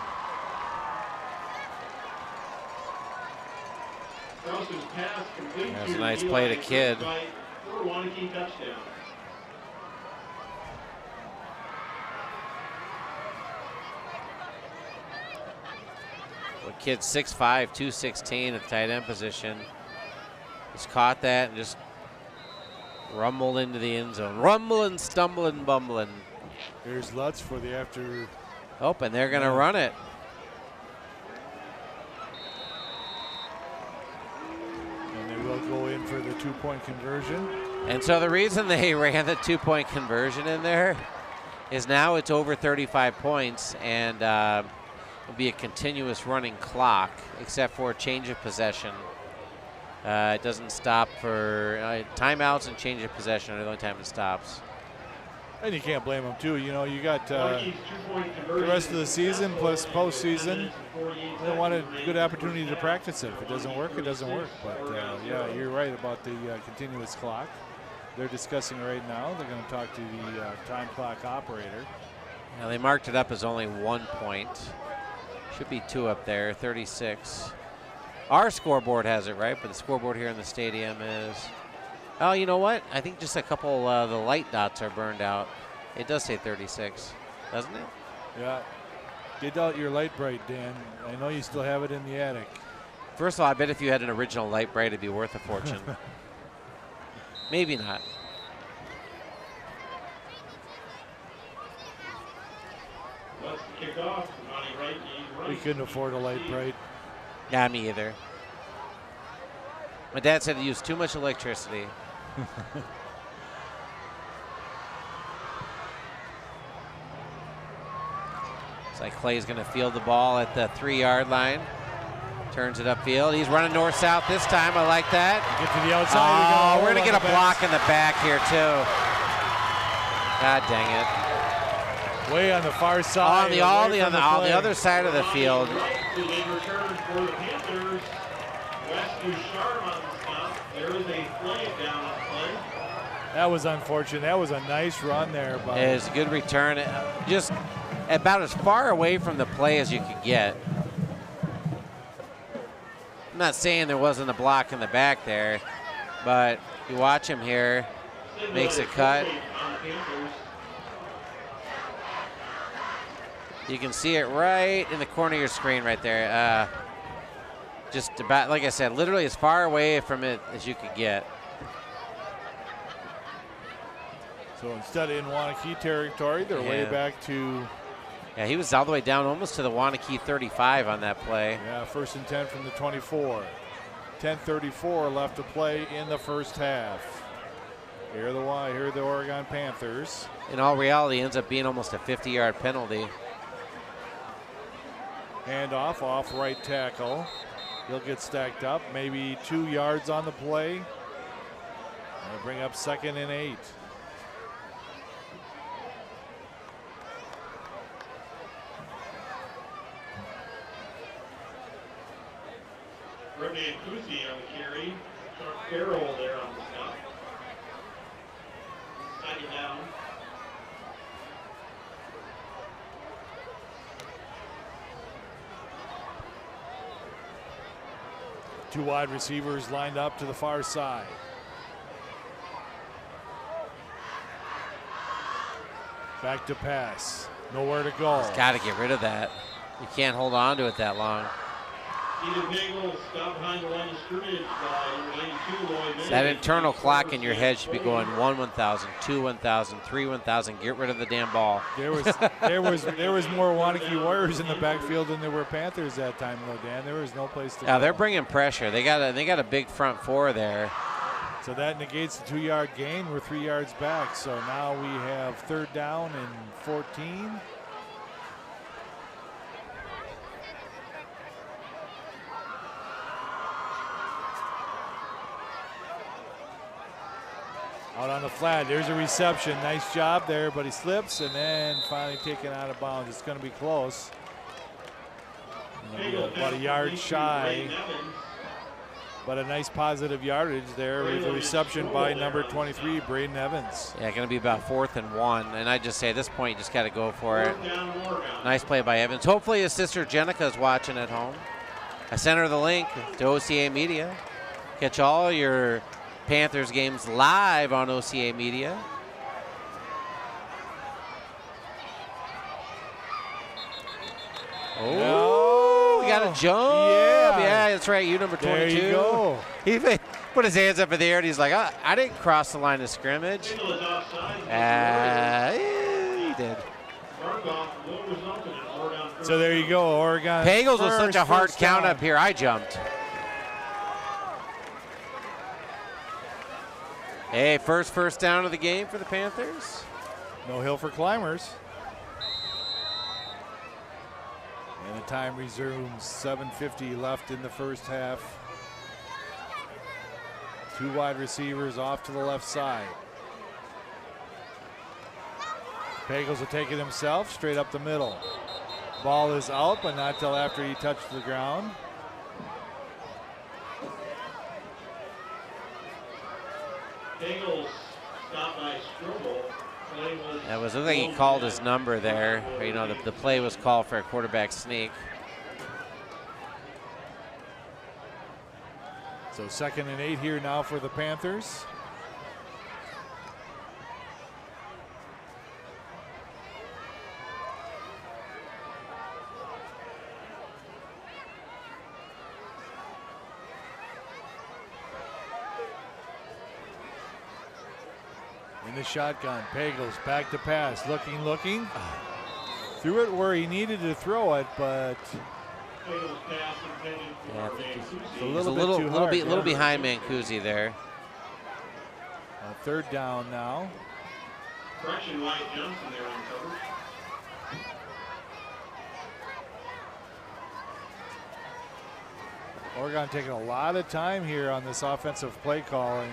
That's a nice play to Kidd. Well, Kidd 6'5", 216 at the tight end position. He's caught that and just rumbled into the end zone. Rumbling, stumbling, bumbling. Here's Lutz for the after. Oh, and they're going to run it. And they will go in for the 2-point conversion. And so the reason they ran the 2-point conversion in there is now it's over 35 points, and it'll be a continuous running clock, except for change of possession. It doesn't stop for timeouts, and change of possession are the only time it stops. And you can't blame them, too. You know, you got the rest of the season plus postseason. They want a good opportunity to practice it. If it doesn't work, it doesn't work. But, yeah, you're right about the continuous clock. They're discussing right now. They're going to talk to the time clock operator. Now, they marked it up as only 1 point. Should be 2 up there, 36. Our scoreboard has it right, but the scoreboard here in the stadium is... Oh, you know what? I think just a couple the light dots are burned out. It does say 36, doesn't it? Yeah. Get out your light bright, Dan. I know you still have it in the attic. First of all, I bet if you had an original light bright, it'd be worth a fortune. Maybe not. Let's kick off. We couldn't afford a light bright. Yeah, me either. My dad said he used too much electricity. It's like Clay's going to field the ball at the 3-yard line. Turns it upfield. He's running north-south this time. I like that. Get to the outside. We're going to get a block in the back here, too. God dang it. Way on the far side. On the other side of the field. That was unfortunate. That was a nice run there. It was a good return. Just about as far away from the play as you could get. I'm not saying there wasn't a block in the back there, but you watch him here, makes a cut. You can see it right in the corner of your screen right there. Just about, like I said, literally as far away from it as you could get. So instead in Waunakee territory, they're way back to Yeah, he was all the way down almost to the Waunakee 35 on that play. Yeah, 1st and 10 from the 24. 10:34 left to play in the first half. Here are the Oregon Panthers. In all reality, ends up being almost a 50-yard penalty. Handoff off right tackle. He'll get stacked up, maybe 2 yards on the play. They'll bring up 2nd and 8. Rodney Kusi on the carry. Sharp Farrell there on the stop. Second down. Two wide receivers lined up to the far side. Back to pass. Nowhere to go. He's got to get rid of that. You can't hold on to it that long. That internal clock in your head should be going 1 1,000, 2 1,000, 3 1,000. Get rid of the damn ball. There was more Waunakee Warriors in the backfield than there were Panthers that time, though, Dan. There was no place to go. Yeah, they're bringing pressure. They got a big front four there. So that negates the 2-yard gain. We're 3 yards back. So now we have 3rd down and 14. Out on the flat, there's a reception. Nice job there, but he slips and then finally taken out of bounds. It's going to be close. About a yard shy, but a nice positive yardage there with a reception by number 23, Braden Evans. Yeah, going to be about 4th and 1. And I just say at this point, you just got to go for it. Nice play by Evans. Hopefully his sister Jenica is watching at home. I sent her the link to OCA Media. Catch all your Panthers games live on OCA Media. Oh, we got a jump. Yeah, that's right. You number 22. There you go. He put his hands up in the air and he's like, I didn't cross the line of scrimmage. Yeah, he did. So there you go, Oregon. Pagels was such a hard count up here. I jumped. Hey, first down of the game for the Panthers. No hill for climbers. And the time resumes. 7:50 left in the first half. Two wide receivers off to the left side. Pagels will take it himself, straight up the middle. Ball is out, but not till after he touched the ground. Pagels stopped by Strobel. That was, I think he called his number there. You know, the play was called for a quarterback sneak. So 2nd and 8 here now for the Panthers. In the shotgun, Pagels back to pass, looking. Threw it where he needed to throw it, but Yeah, I think it's he's a little behind Mancusi there. 3rd down now. Correction, Wyatt Johnson there on coverage. Oregon taking a lot of time here on this offensive play calling.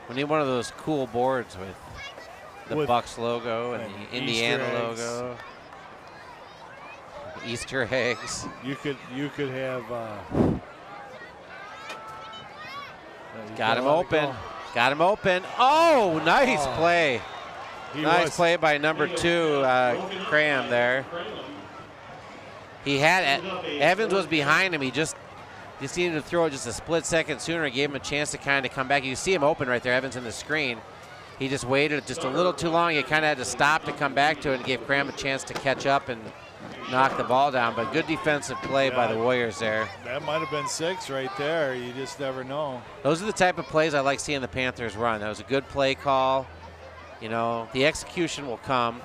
We need one of those cool boards with the Bucks logo and the Indiana logo. Easter eggs. You could have. Got him open. Got him open. Oh, nice play. Nice play by number 2, Cram there. He had Evans was behind him. He just needed to throw it just a split second sooner. It gave him a chance to kind of come back. You see him open right there, Evans in the screen. He just waited just a little too long. He kind of had to stop to come back to it and gave Cram a chance to catch up and knock the ball down. But good defensive play by the Warriors there. That might have been 6 right there. You just never know. Those are the type of plays I like seeing the Panthers run. That was a good play call. You know, the execution will come.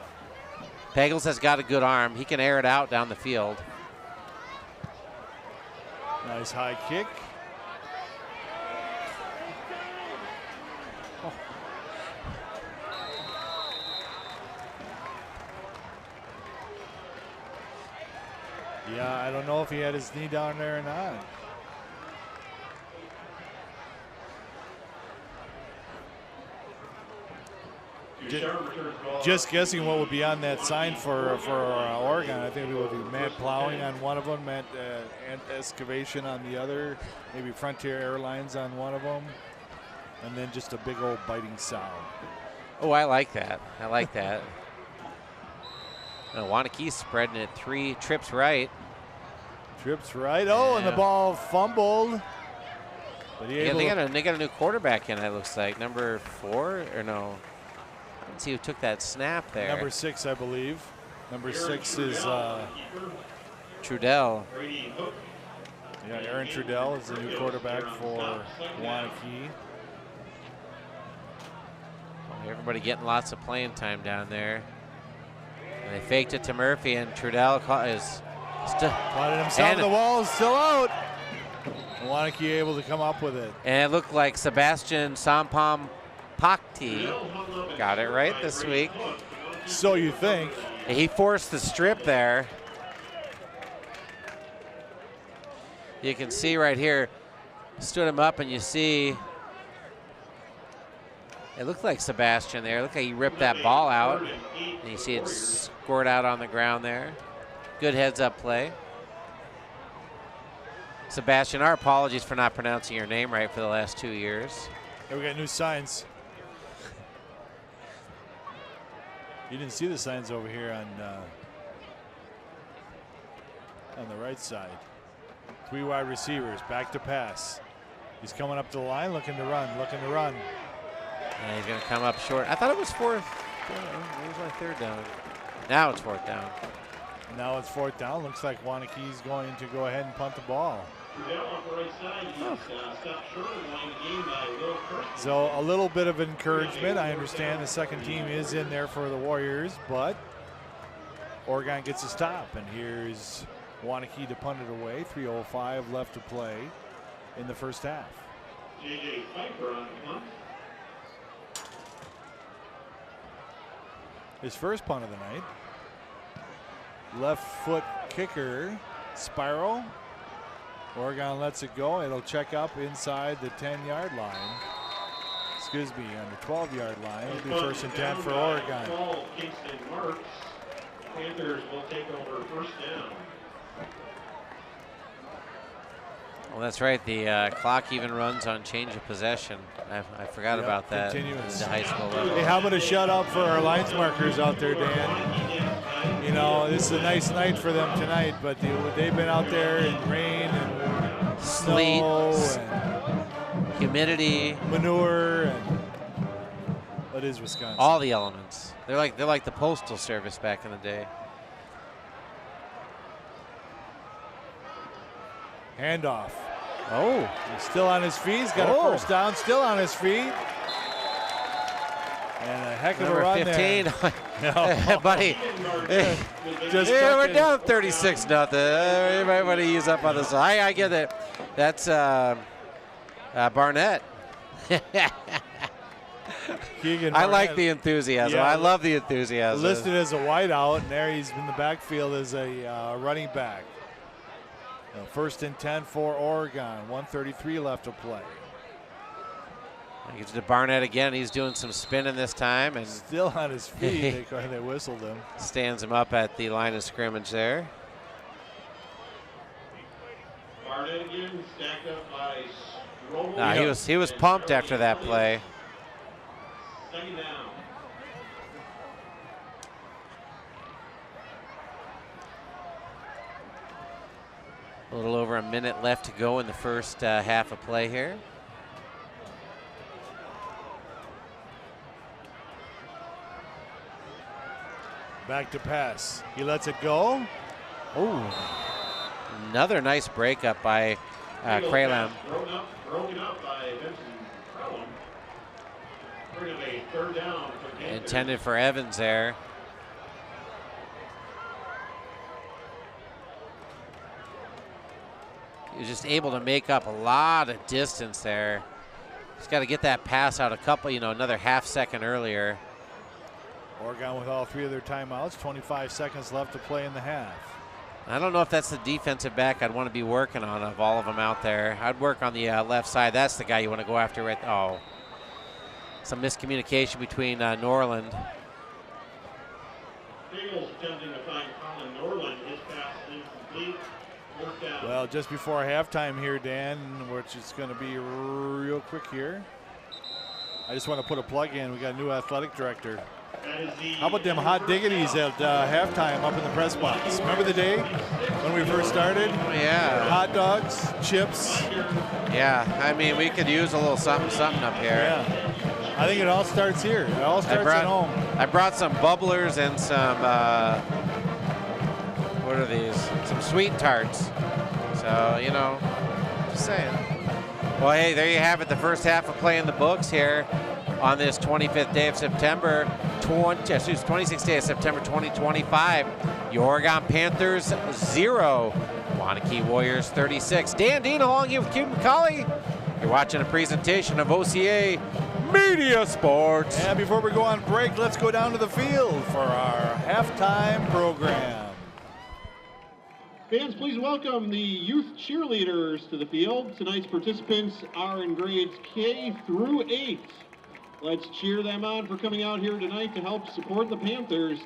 Pagels has got a good arm. He can air it out down the field. Nice high kick. Oh. Yeah, I don't know if he had his knee down there or not. Just guessing what would be on that sign for Oregon. I think it would be Matt Plowing on one of them, Matt Excavation on the other, maybe Frontier Airlines on one of them, and then just a big old biting sound. Oh, I like that. I like that. Waunakee's spreading it 3 trips right. Trips right. Oh, yeah. And the ball fumbled. But they got a new quarterback in, it looks like. Number 4, or no? Let's see who took that snap there. Number 6, I believe. Number 6 is Trudell. Yeah, Aaron Trudell is the new quarterback for Waunakee. Everybody getting lots of playing time down there. And they faked it to Murphy, and Trudell is still. Caught himself. The wall is still out. Waunakee able to come up with it. And it looked like Sebastian Sampam Pakti got it right this week. So you think. He forced the strip there. You can see right here, stood him up, and you see it looked like Sebastian there. Look how he ripped that ball out. And you see it squirt out on the ground there. Good heads-up play. Sebastian, our apologies for not pronouncing your name right for the last 2 years. Yeah, we got new signs. You didn't see the signs over here on the right side. 3 wide receivers, back to pass. He's coming up to the line, looking to run. And he's going to come up short. I thought it was 4th. Where's my 3rd down? Now it's 4th down. Now it's 4th down. Looks like Waunakee's going to go ahead and punt the ball. So a little bit of encouragement. I understand the second team is in there for the Warriors, but Oregon gets a stop. And here's Waunakee to punt it away. 3:05 left to play in the first half. JJ Piper on the punt. His first punt of the night. Left foot kicker, spiral. Oregon lets it go. It'll check up inside the 10-yard line. Excuse me, on the 12-yard line. It'll be 1st and 10 for Oregon. Kingston marks. Panthers will take over 1st down. Well, that's right. The clock even runs on change of possession. I forgot about that. Continuous. At the high school level. Hey, how about a shutout for our lines markers out there, Dan? You know, this is a nice night for them tonight, but they've been out there in rain and sleet, snow and humidity, manure, and what is Wisconsin? All the elements. They're like the Postal Service back in the day. Handoff. Oh. He's still on his feet. He's got a 1st down, still on his feet. And a heck of a run 15. there. No. Buddy. We're down 36-0. You might want to use up on this. I get it. That's Barnett. I like the enthusiasm. Yeah, I love the enthusiasm. Listed as a wideout, and there he's in the backfield as a running back. 1st and 10 for Oregon. 1:33 left to play. He gets to Barnett again. He's doing some spinning this time, and still on his feet. They whistled him. Stands him up at the line of scrimmage there. Barnett again, stacked up by he was pumped after that play. 2nd down. A little over a minute left to go in the first half of play here. Back to pass. He lets it go. Oh, another nice breakup by Kralem. Broken up by Vincent Kralem. Bring up a 3rd down. Intended for Evans there. is just able to make up a lot of distance there. He's got to get that pass out a couple, another half second earlier. Oregon with all 3 of their timeouts, 25 seconds left to play in the half. I don't know if that's the defensive back I'd want to be working on of all of them out there. I'd work on the left side. That's the guy you want to go after right there. Oh, some miscommunication between Norland. Eagles attempting to find Colin Norland. His pass incomplete. Well, just before halftime here, Dan, which is going to be real quick here. I just want to put a plug in. We got a new athletic director. How about them hot diggities at halftime up in the press box? Remember the day when we first started? Yeah. Hot dogs, chips. Yeah, I mean, we could use a little something up here. Yeah. I think it all starts here. It all starts at home. I brought some bubblers and some, what are these? Some sweet tarts. So, just saying. Well, hey, there you have it. The first half of play in the books here on this 25th day of September, 26th day of September 2025. The Oregon Panthers 0, Waunakee Warriors 36. Dan Dean along here with Kean Macaulay. You're watching a presentation of OCA Media Sports. And before we go on break, let's go down to the field for our halftime program. Fans, please welcome the youth cheerleaders to the field. Tonight's participants are in grades K through 8. Let's cheer them on for coming out here tonight to help support the Panthers.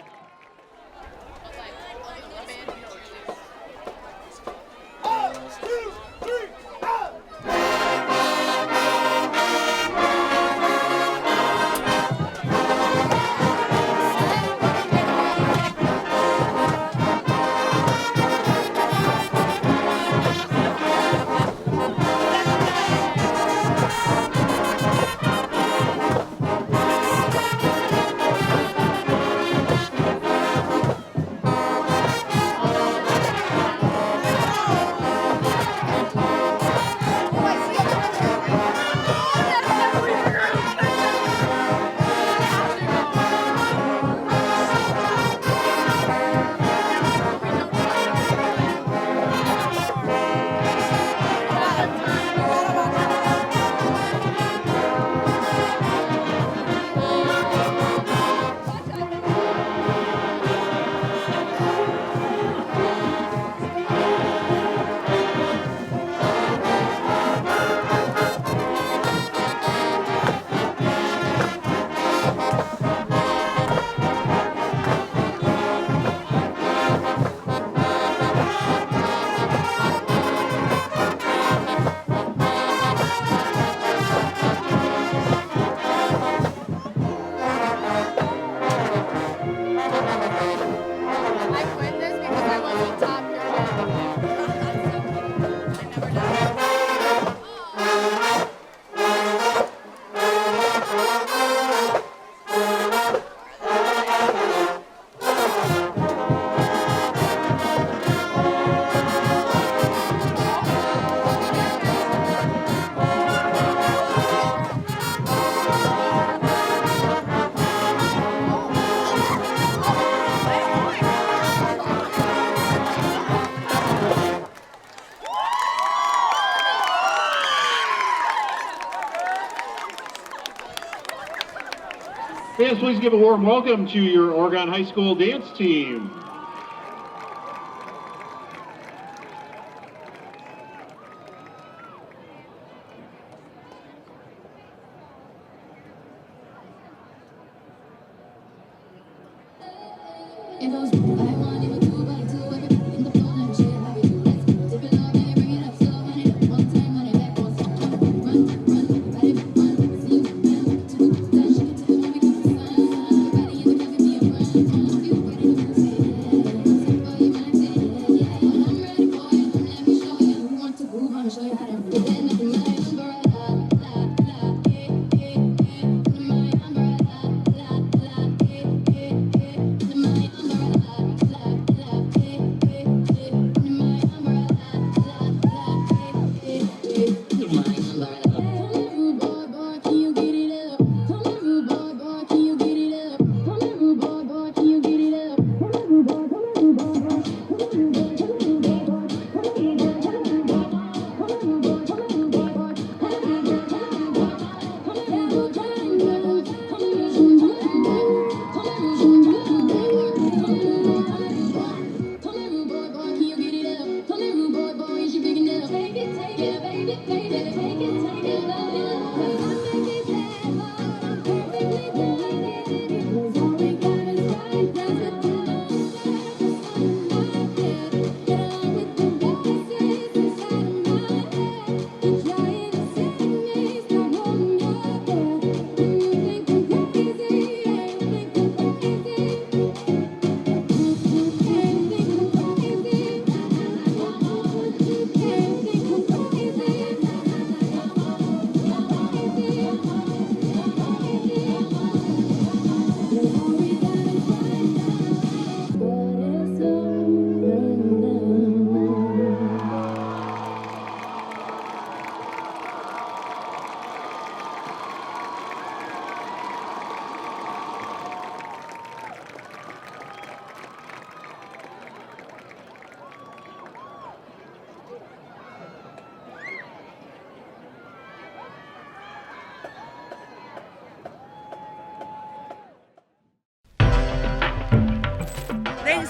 Fans, please give a warm welcome to your Oregon High School dance team.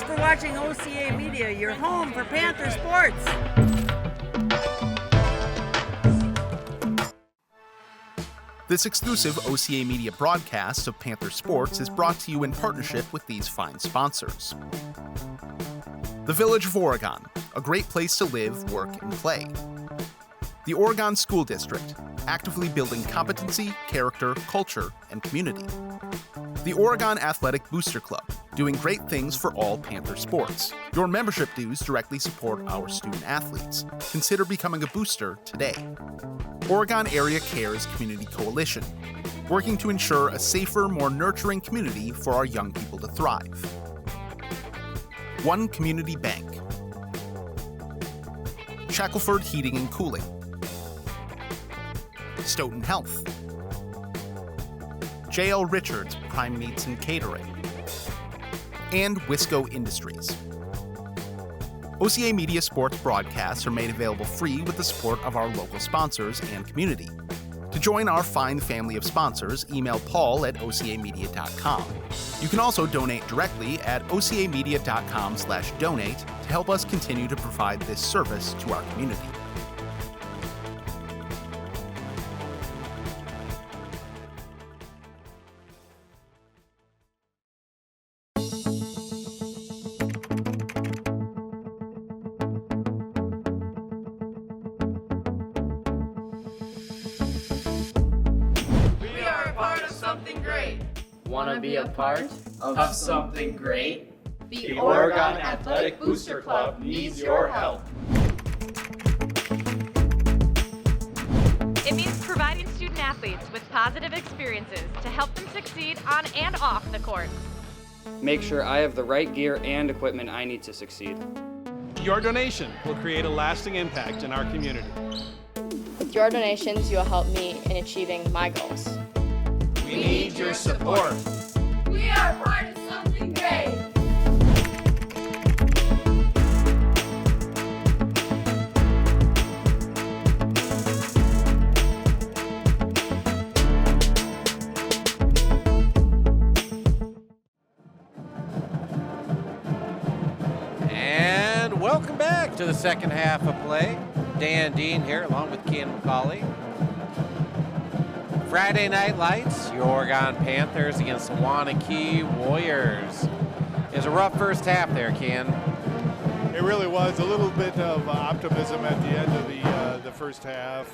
Thanks for watching OCA Media, your home for Panther sports. This exclusive OCA Media broadcast of Panther Sports is brought to you in partnership with these fine sponsors. The Village of Oregon, a great place to live, work, and play. The Oregon School District, actively building competency, character, culture, and community. The Oregon Athletic Booster Club, doing great things for all Panther sports. Your membership dues directly support our student athletes. Consider becoming a booster today. Oregon Area Cares Community Coalition, working to ensure a safer, more nurturing community for our young people to thrive. One Community Bank. Shackelford Heating and Cooling. Stoughton Health. J.L. Richards Prime Meats and Catering. And Wisco Industries. OCA Media sports broadcasts are made available free with the support of our local sponsors and community. To join our fine family of sponsors, email Paul at ocamedia.com. You can also donate directly at ocamedia.com/donate to help us continue to provide this service to our community. Want to be a part of something great? The Oregon Athletic Booster Club needs your help. It means providing student athletes with positive experiences to help them succeed on and off the court. Make sure I have the right gear and equipment I need to succeed. Your donation will create a lasting impact in our community. With your donations, you'll help me in achieving my goals. We need your support. We are part of something great. And welcome back to the second half of play. Dan Dean here along with Kean Macaulay. Friday Night Lights, your Oregon Panthers against the Waunakee Warriors. It was a rough first half there, Kean. It really was. A little bit of optimism at the end of the first half.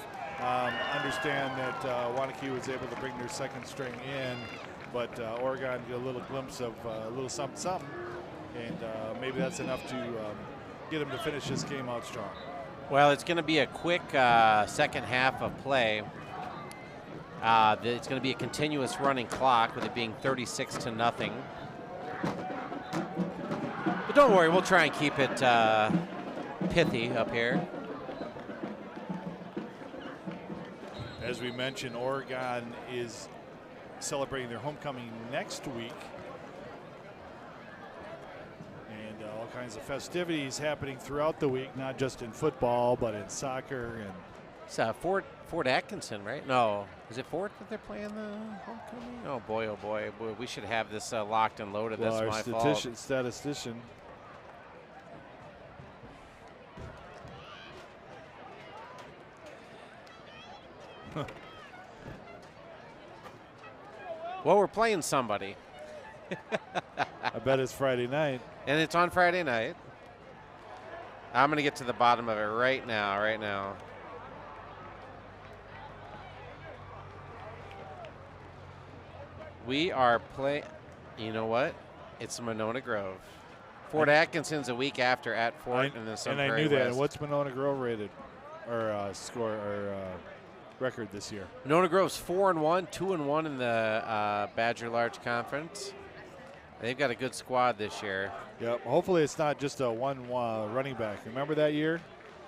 Understand that Waunakee was able to bring their second string in, but Oregon did a little glimpse of a little something, and maybe that's enough to get them to finish this game out strong. Well, it's going to be a quick second half of play. It's going to be a continuous running clock with it being 36-0. But don't worry, we'll try and keep it pithy up here. As we mentioned, Oregon is celebrating their homecoming next week. And all kinds of festivities happening throughout the week, not just in football, but in soccer. And it's Fort Atkinson, right? No. Is it Fort that they're playing the homecoming? Oh, boy, oh, boy. We should have this locked and loaded. Well, that's my fault. Statistician. Well, we're playing somebody. I bet it's Friday night. And it's on Friday night. I'm going to get to the bottom of it right now. We are playing, you know what? It's Monona Grove. Fort Atkinson's a week after at Fort and then some. And I knew that. And what's Monona Grove rated, or score, or record this year? Monona Grove's 4-1, 2-1 in the Badger Large Conference. They've got a good squad this year. Yep. Hopefully it's not just a one running back. Remember that year?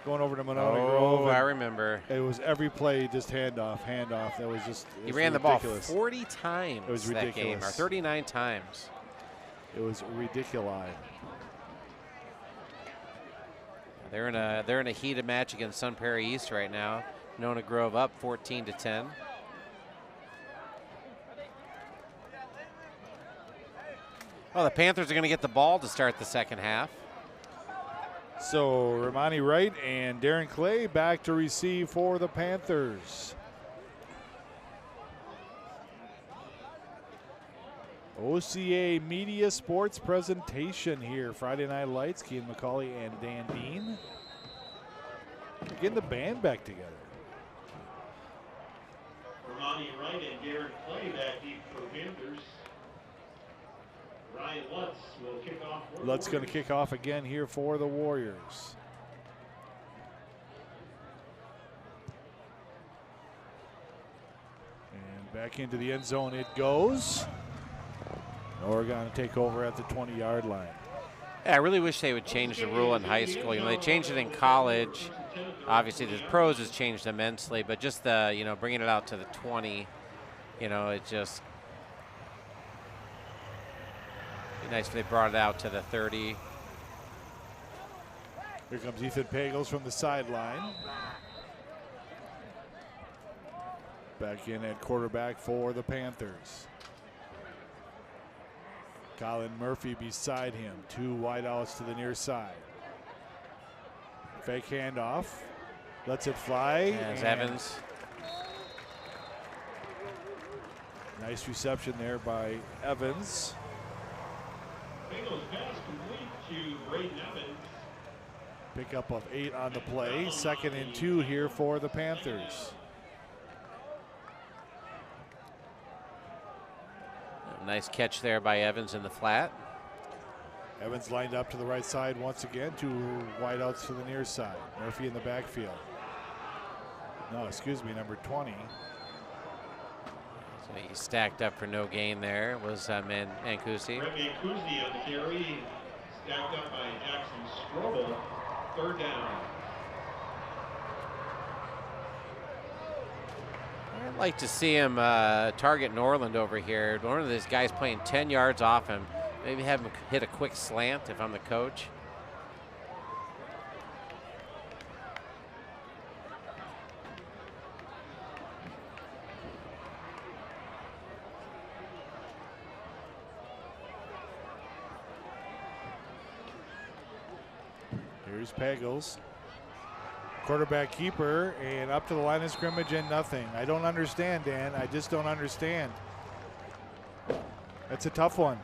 Going over to Monona Grove. Oh, I remember. It was every play just handoff. That was just He ran ridiculous. The ball 40 times it was that ridiculous. game, or 39 times. It was ridiculous. They're in a heated match against Sun Prairie East right now. Monona Grove up 14-10. Well, the Panthers are going to get the ball to start the second half. So Romani Wright and Darren Clay back to receive for the Panthers. OCA Media Sports presentation here. Friday Night Lights, Kean Macaulay and Dan Dean. Getting the band back together. Romani Wright and Darren Clay back deep for Panthers. Ryan Lutz will kick off. Lutz going to kick off again here for the Warriors. And back into the end zone it goes. Oregon to take over at the 20-yard line. Yeah, I really wish they would change the rule in high school. You know, they changed it in college. Obviously, the pros has changed immensely, but just the, you know, bringing it out to the 20, you know, it just be nice if they brought it out to the 30. Here comes Ethan Pagels from the sideline. Back in at quarterback for the Panthers. Colin Murphy beside him. 2 wideouts to the near side. Fake handoff. Lets it fly. There's Evans. Nice reception there by Evans. Bengals pass complete to Braden Evans. Pickup of 8 on the play. 2nd and 2 here for the Panthers. Nice catch there by Evans in the flat. Evans lined up to the right side once again. 2 wideouts to the near side. Murphy in the backfield. No, excuse me, number 20. So he stacked up for no gain there. Was Mancusi. Brett Mancusi on the carry. Stacked up by Jackson Strobel. 3rd down. I'd like to see him target Norland over here. One of these guys playing 10 yards off him. Maybe have him hit a quick slant if I'm the coach. Here's Pagels. Quarterback keeper and up to the line of scrimmage and nothing. I don't understand, Dan. I just don't understand. That's a tough one.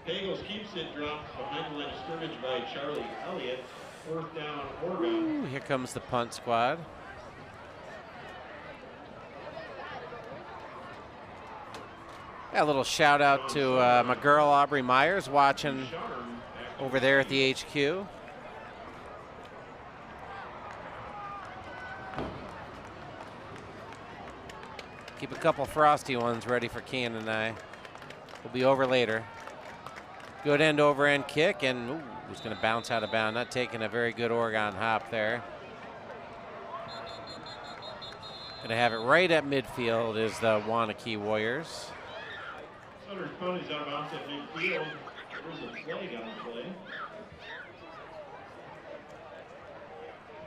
Pagels keeps it dropped behind the line of scrimmage by Charlie Elliott. 4th down, Oregon. Ooh, here comes the punt squad. Yeah, a little shout out to my girl Aubrey Myers watching over there at the HQ. Keep a couple frosty ones ready for Kean and I. We'll be over later. Good end over end kick, and ooh, he's going to bounce out of bounds. Not taking a very good Oregon hop there. Going to have it right at midfield is the Waunakee Warriors. Sutter's punt is out of bounds at midfield. There's a flag on the play.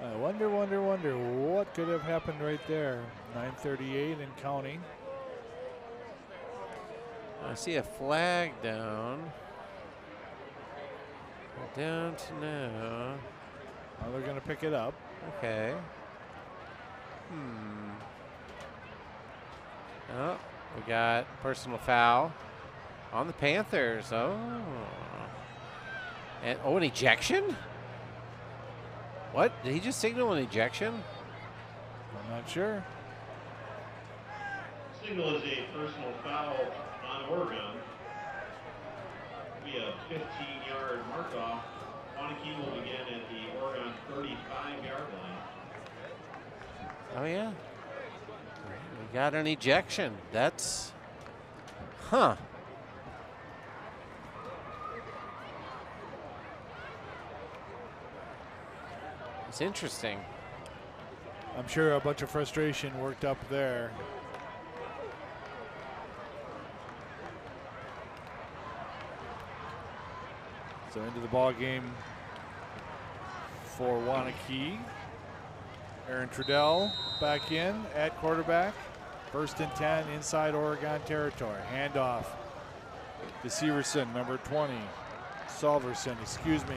I wonder what could have happened right there. 9:38 and counting. I see a flag down. I don't know. Oh, they're going to pick it up. Okay. Oh, we got personal foul on the Panthers. Oh. And an ejection? What? Did he just signal an ejection? I'm not sure. Signal is a personal foul on Oregon. It'll be a 15-yard mark-off. Waunakee will begin at the Oregon 35-yard line. Oh, yeah. We got an ejection. That's, huh. It's interesting. I'm sure a bunch of frustration worked up there. So into the ball game for Waunakee. Aaron Trudell back in at quarterback. 1st and 10 inside Oregon territory. Handoff to Severson, number 20. Solverson, excuse me.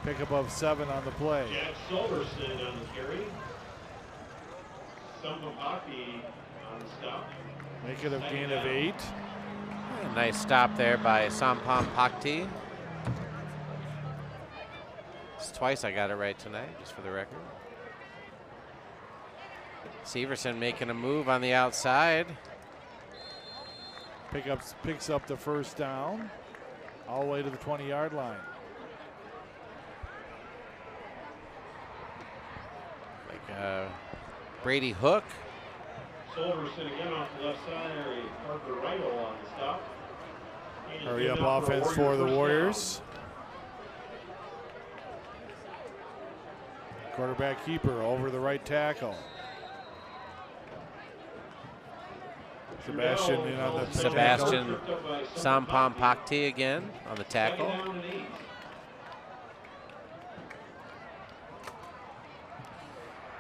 Pickup of 7 on the play. Jack Solverson on the carry. Sampapaki on the stop. Make it a gain of 8. A nice stop there by Sampam Pakti. It's twice I got it right tonight, just for the record. Severson making a move on the outside. Picks up the first down, all the way to the 20-yard line. Like Brady Hook. Solverson again off the left side. Parker Riddle on the stop. Hurry up offense for the Warriors. Quarterback keeper over the right tackle. Sebastian in on the Sebastian Sampam Pakti again on the tackle.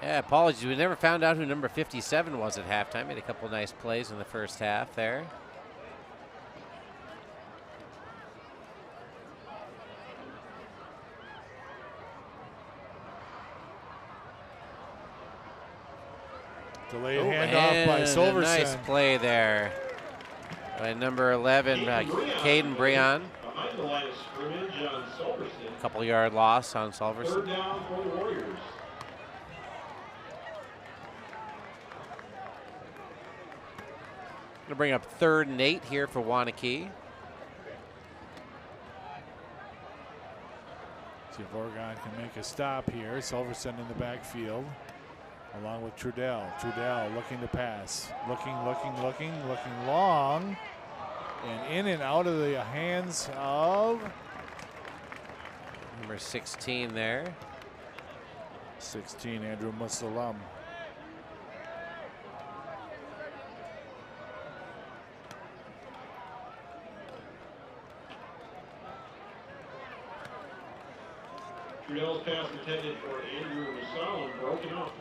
Yeah, apologies. We never found out who number 57 was at halftime. Made a couple nice plays in the first half there. Delayed handoff by Solverson. Nice play there by number 11, Caden Breon. Behind the line of scrimmage on Solverson. A couple yard loss on Solverson. Third down for the Warriors. Gonna bring up 3rd and 8 here for Waunakee. See if Oregon can make a stop here. Solverson in the backfield, along with Trudell. Trudell looking to pass. Looking long. And in and out of the hands of number 16 there. 16, Andrew Musalam. Trudell's pass intended for Andrew Musalam, broken up.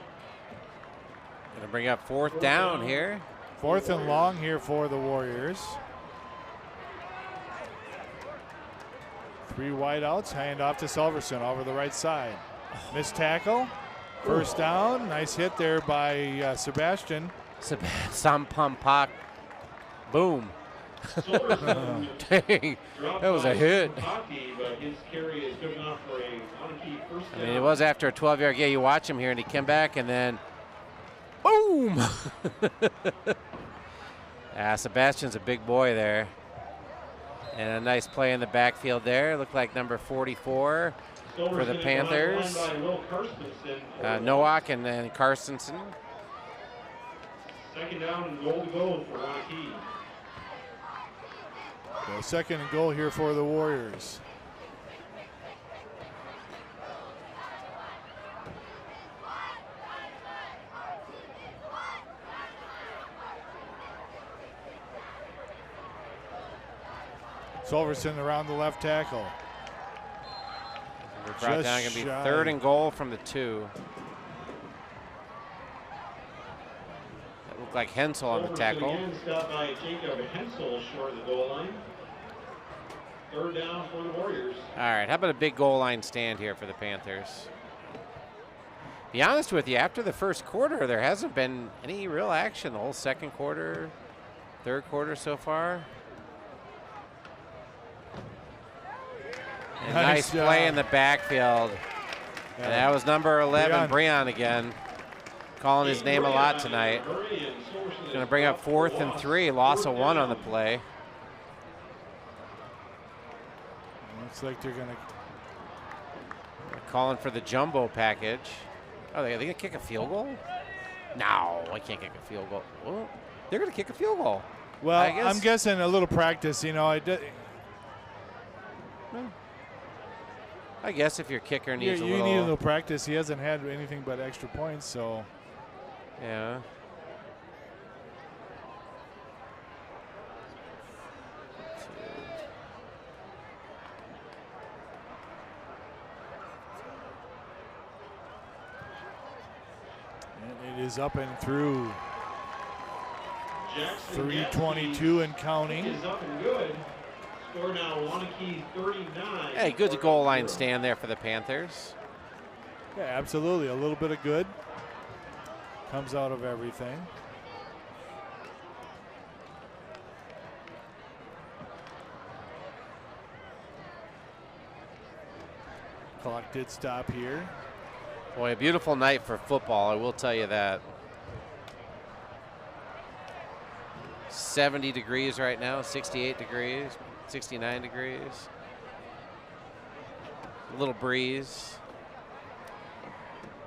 Gonna bring up 4th down here. 4th and long here for the Warriors. 3 wideouts, hand off to Solverson over the right side. Missed tackle, first down. Nice hit there by Sebastian. Sampampak, boom. Dang, that was a hit. I mean, it was after a 12-yard gain. You watch him here, and he came back, and then boom. Sebastian's a big boy there. And a nice play in the backfield there. Looked like number 44 for the Panthers. Nowak and then Carstensen. Second down and goal to go for Waunakee. So 2nd and goal here for the Warriors. Solverson around the left tackle. We're brought down, going to be 3rd and goal from the 2. That looked like Hensel on the tackle. Again, stopped by Jacob Hensel short of the goal line. 3rd down for the Warriors. All right, how about a big goal line stand here for the Panthers? Be honest with you, after the first quarter, there hasn't been any real action the whole 2nd quarter, 3rd quarter so far. And nice play in the backfield. Yeah. And that was number 11, Breon again. Calling his name a lot tonight. Going to bring up 4th and 3, loss of 1 on the play. Looks like they're going to. Calling for the jumbo package. Oh, are they going to kick a field goal? No, I can't kick a field goal. Well, they're going to kick a field goal. Well, I'm guessing a little practice, you know. I guess if your kicker needs you need a little practice. He hasn't had anything but extra points, so. Yeah. And it is up and through. 3:22 and counting. Is up and good. Score now, Waunakee 39. Hey, good goal line stand there for the Panthers. Yeah, absolutely. A little bit of good comes out of everything. Clock did stop here. Boy, a beautiful night for football, I will tell you that. 70 degrees right now, 68 degrees, 69 degrees. A little breeze.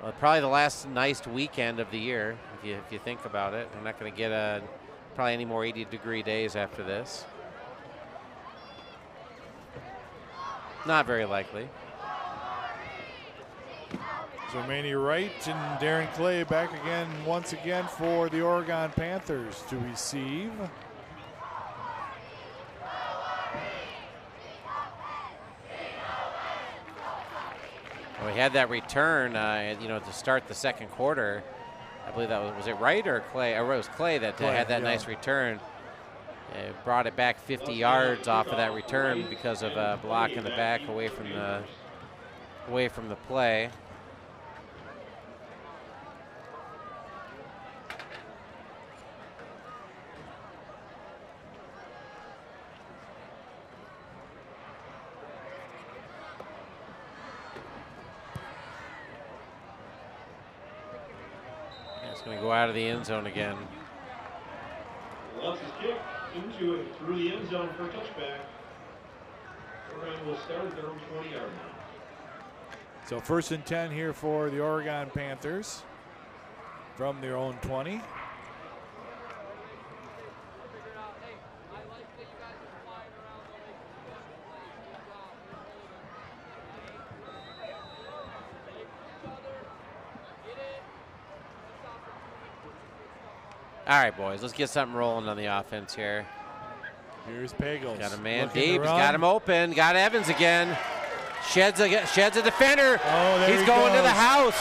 Well, probably the last nice weekend of the year, if you think about it. We're not going to get probably any more 80-degree days after this. Not very likely. So Manny Wright and Darren Clay back again, once again, for the Oregon Panthers to receive. Well, we had that return, to start the second quarter. I believe that was it Wright or Clay? Or it was Clay that had that nice return. Brought it back 50 yards off of that return because of a block in the back away from the play. Going to go out of the end zone again. Lutz is kicked into it through the end zone for a touchback. Oregon will start at their own 20-yard line. So 1st and 10 here for the Oregon Panthers from their own 20. All right, boys, let's get something rolling on the offense here. Here's Pagels. Got a man deep. He's got him open. Got Evans again. Sheds a defender. Oh, there he's he going goes. to the house.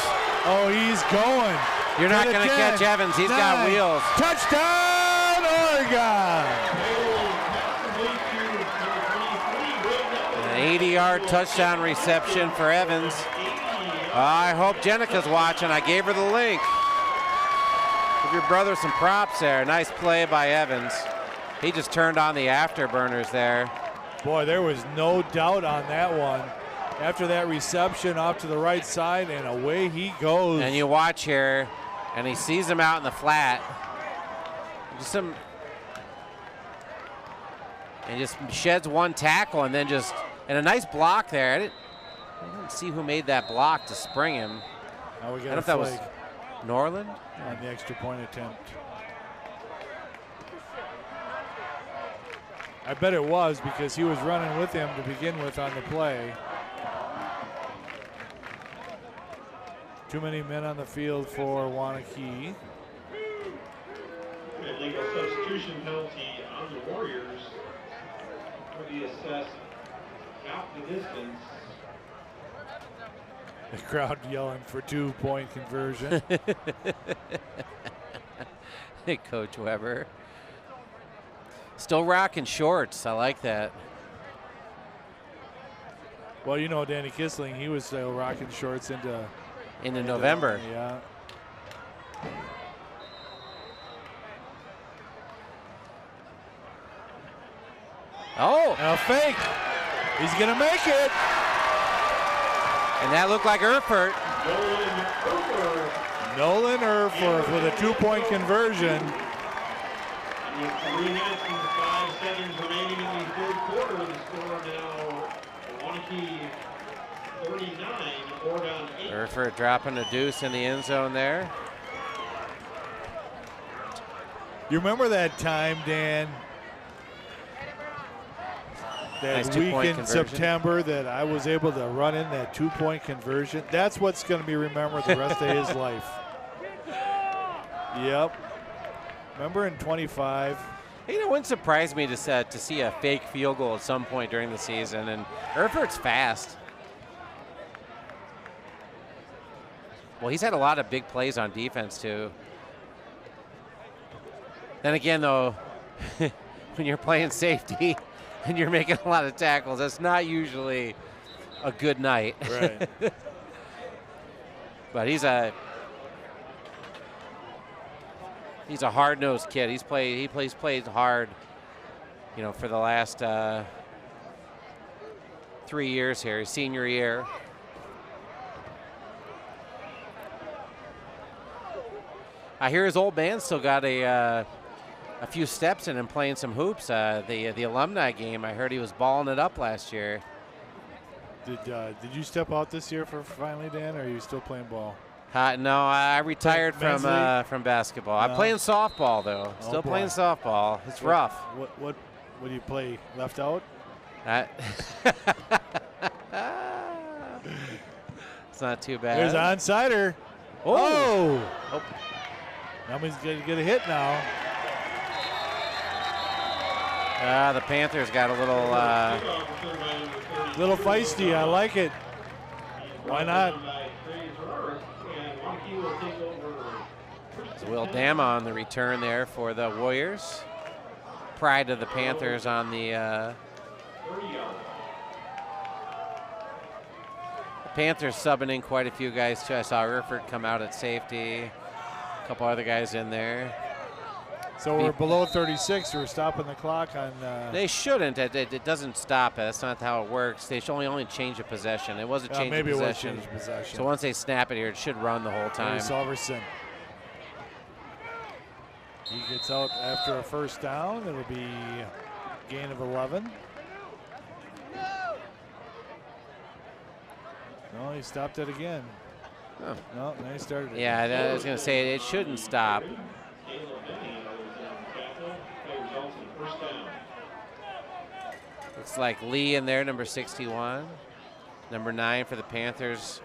Oh, he's going. You're not going to catch Evans. He's got wheels. Touchdown, Oregon. An 80-yard touchdown reception for Evans. I hope Jenica's watching. I gave her the link. Give your brother some props there. Nice play by Evans. He just turned on the afterburners there. Boy, there was no doubt on that one. After that reception off to the right side, and away he goes. And you watch here, and he sees him out in the flat. Just sheds one tackle, and then and a nice block there. I didn't see who made that block to spring him. Now we got I don't know if that was Norland on the extra point attempt. I bet it was, because he was running with him to begin with on the play. Too many men on the field for Waunakee. Illegal substitution penalty on the Warriors. Will be assessed half the distance. The crowd yelling for 2-point conversion. Hey, Coach Weber. Still rocking shorts. I like that. Well, you know, Danny Kissling, he was still rocking shorts into November. Yeah. Oh! A fake. He's going to make it. And that looked like Erfurt. Nolan Erfurt with a 2-point conversion. With 3 minutes and 5 seconds remaining in the third quarter, the score now Waunakee 39, Oregon 8. Erfurt dropping a deuce in the end zone there. You remember that time, Dan? That Nice week 2-point in conversion. September that I was able to run in that 2-point conversion. That's what's going to be remembered the rest of his life. Yep. Remember in 25? You know, it wouldn't surprise me to see a fake field goal at some point during the season, and Erfurt's fast. Well, he's had a lot of big plays on defense, too. Then again, though, when you're playing safety, and you're making a lot of tackles, that's not usually a good night. Right. But he's a hard-nosed kid. He played hard, you know, for the last 3 years here, his senior year. I hear his old man still got a few steps in and playing some hoops. The alumni game, I heard he was balling it up last year. Did you step out this year for finally, Dan, or are you still playing ball? No, I retired from basketball. I'm playing softball though. Still playing softball. It's rough. What do you play? Left out? It's not too bad. There's onside. Oh! Somebody's going to get a hit now. The Panthers got a little feisty. I like it. Why not? Will Dama on the return there for the Warriors. Pride of the Panthers on the Panthers subbing in quite a few guys too. I saw Riford come out at safety. A couple other guys in there. So we're below 36. We're stopping the clock on. They shouldn't. It doesn't stop it. That's not how it works. They should only change a possession. It was a change of possession. Maybe it was change of possession. So once they snap it here, it should run the whole time. Salverson. He gets out after a first down. It'll be gain of 11. No, he stopped it again. Oh. No, now he started it. Yeah, I was going to say it shouldn't stop. Looks like Lee in there, number 61. Number 9 for the Panthers,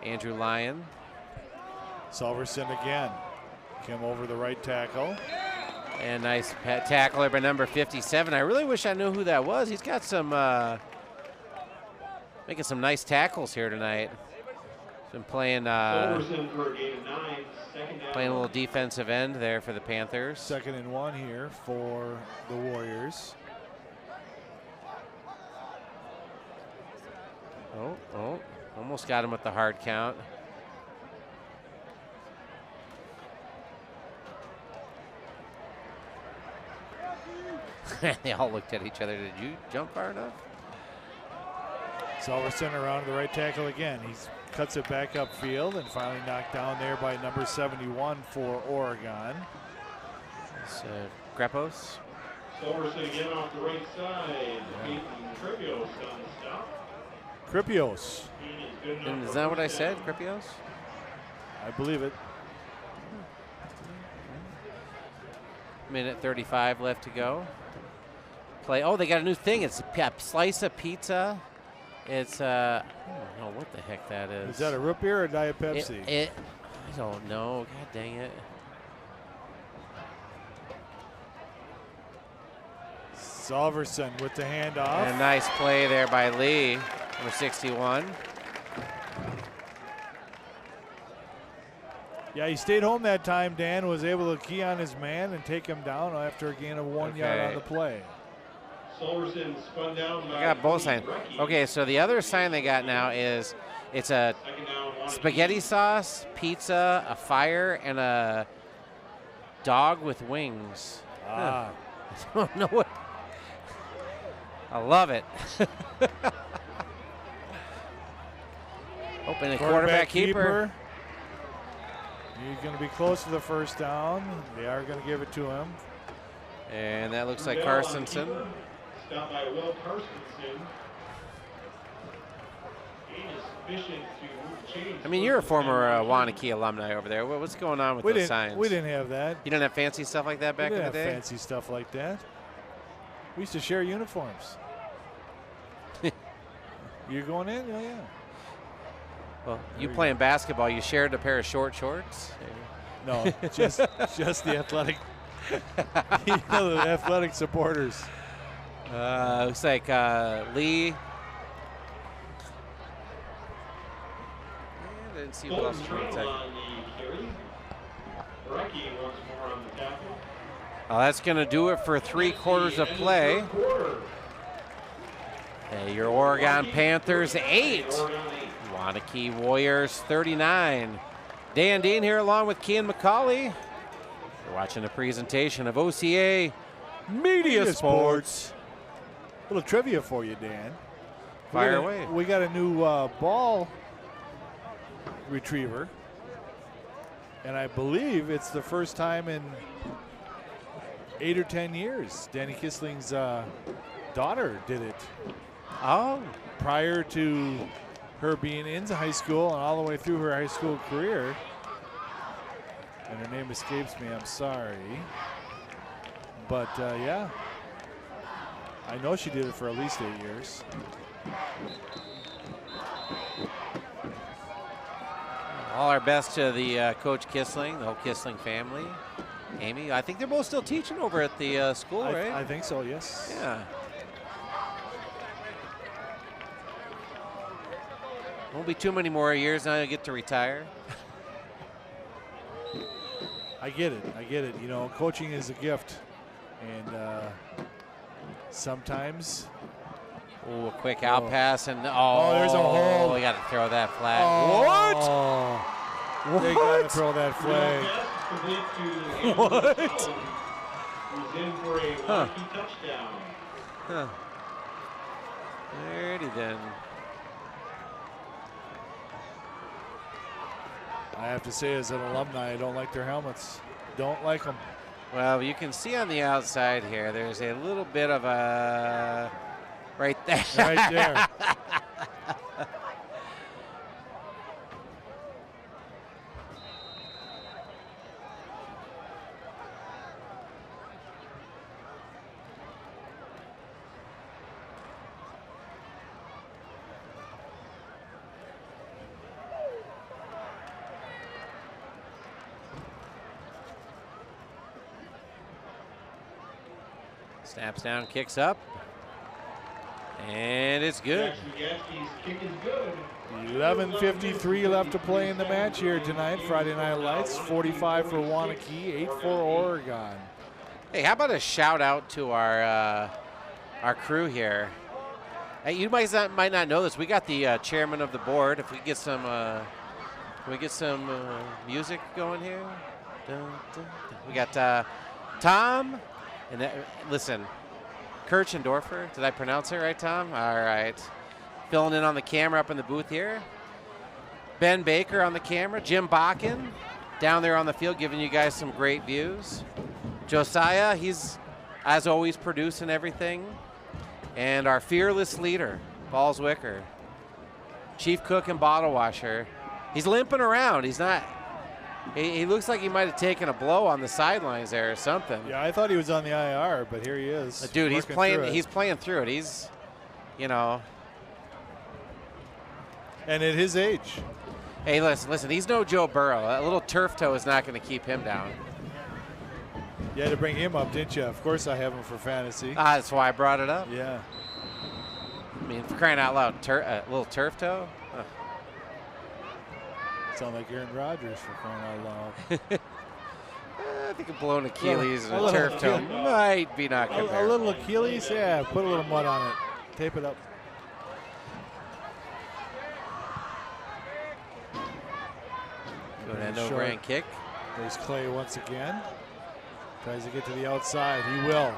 Andrew Lyon. Salverson again. Came over the right tackle. And nice tackler by number 57. I really wish I knew who that was. He's got some, making some nice tackles here tonight. Been playing, playing a little defensive end there for the Panthers. 2nd and 1 here for the Warriors. Oh, almost got him with the hard count. They all looked at each other. Did you jump far enough? Salverson around to the right tackle again. He cuts it back upfield and finally knocked down there by number 71 for Oregon. It's Grepos. Salverson again off the right side. Kripios on the stop. Kripios. Is that what I said, Kripios? I believe it. Minute 35 left to go. Play. Oh, they got a new thing. It's a slice of pizza. It's I don't know what the heck that is. Is that a root beer or Diet Pepsi? I don't know. God dang it. Salverson with the handoff. And a nice play there by Lee, number 61. Yeah, he stayed home that time, Dan, was able to key on his man and take him down after a gain of 1 yard on the play. Salverson spun down. I got both signs. Okay, so the other sign they got now is it's a spaghetti sauce, pizza, a fire, and a dog with wings. Ah. I don't know what. I love it. Open a quarterback keeper. He's going to be close to the first down. They are going to give it to him. And that looks like Carstensen. Stopped by Will Carstensen. He is efficient to change. I mean, you're a former Waunakee alumni over there. What's going on with those signs? We didn't have that. You didn't have fancy stuff like that back in the day? We didn't have fancy stuff like that. We used to share uniforms. You're going in? Oh, yeah. Well, you playing basketball, you shared a pair of short shorts? No, just the athletic, the athletic supporters. Looks like Lee. I didn't see what else. Well, that's going to do it for 3/4 of play. Your Oregon Panthers 8, Waunakee Warriors 39. Dan Dean here along with Kean Macaulay. You're watching a presentation of OCA Media Sports. A little trivia for you, Dan. Fire away. We got a new ball retriever, and I believe it's the first time in 8 or 10 years. Danny Kissling's daughter did it. Oh. Prior to her being into high school and all the way through her high school career. And her name escapes me, I'm sorry. But yeah, I know she did it for at least 8 years. All our best to the Coach Kissling, the whole Kissling family. Amy, I think they're both still teaching over at the school, right? I think so, yes. Yeah. Won't be too many more years now. You get to retire. I get it. You know, coaching is a gift, and sometimes. Oh, a quick out pass, and there's a hold. We got to throw that flag. What? They got to throw that flag. What? He's in for a Waunakee touchdown. Huh. Alrighty then. I have to say, as an alumni, I don't like their helmets. Don't like them. Well, you can see on the outside here, there's a little bit of a right there. Right there. Snaps down, kicks up, and it's good. 11:53 left to play in the match here tonight. Friday Night Lights, 45 for Waunakee, 8 for Oregon. Hey, how about a shout out to our crew here? Hey, you might not know this. We got the chairman of the board. If we get some, can we get some music going here? Dun, dun, dun. We got Tom. And listen, Kirchendorfer, did I pronounce it right, Tom? All right. Filling in on the camera up in the booth here. Ben Baker on the camera. Jim Bakken down there on the field giving you guys some great views. Josiah, he's, as always, producing everything. And our fearless leader, Balls Wicker. Chief cook and bottle washer. He's limping around. He's not... He looks like he might have taken a blow on the sidelines there or something. Yeah, I thought he was on the IR, but here he is. Dude, he's playing. He's playing through it. He's, you know. And at his age. Hey, listen. He's no Joe Burrow. A little turf toe is not going to keep him down. You had to bring him up, didn't you? Of course, I have him for fantasy. That's why I brought it up. Yeah. I mean, for crying out loud, a little turf toe. Sound like Aaron Rodgers for crying out loud. I think a blown Achilles and a turf toe might be not comparable. A little Achilles, yeah. Put a little mud on it. Tape it up. Good end grand kick. There's Clay once again. Tries to get to the outside. He will.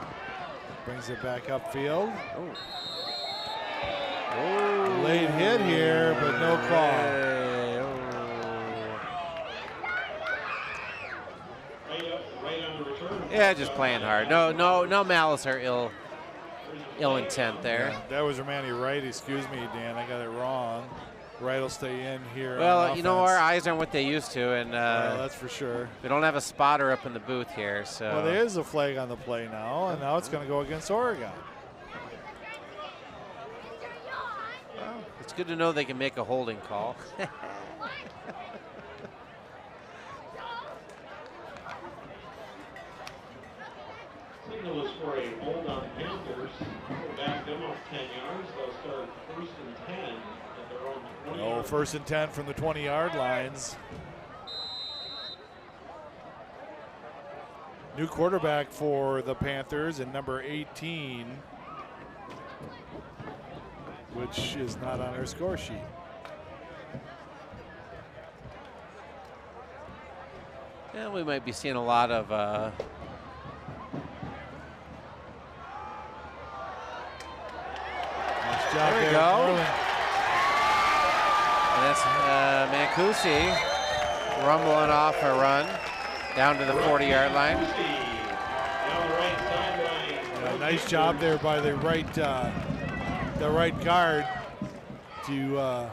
Brings it back upfield. Oh. Late hit here, but no call. Yeah, just playing hard. No malice or ill intent there. Yeah, that was Romani Wright. Excuse me, Dan. I got it wrong. Wright will stay in here. Well, you know, our eyes aren't what they used to, and that's for sure. We don't have a spotter up in the booth here, so. Well, there is a flag on the play now, and now it's going to go against Oregon. Well, it's good to know they can make a holding call. Signal is for a hold on Panthers. We'll back them up 10 yards. They'll start 1st and 10 at their own 20 No, 1st and 10 from the 20-yard lines. New quarterback for the Panthers and number 18, which is not on our score sheet. And we might be seeing a lot of Nice job there we there, go. Norland. And that's Mancusi rumbling off a run down to the 40-yard line. Yeah, nice job there by the right guard to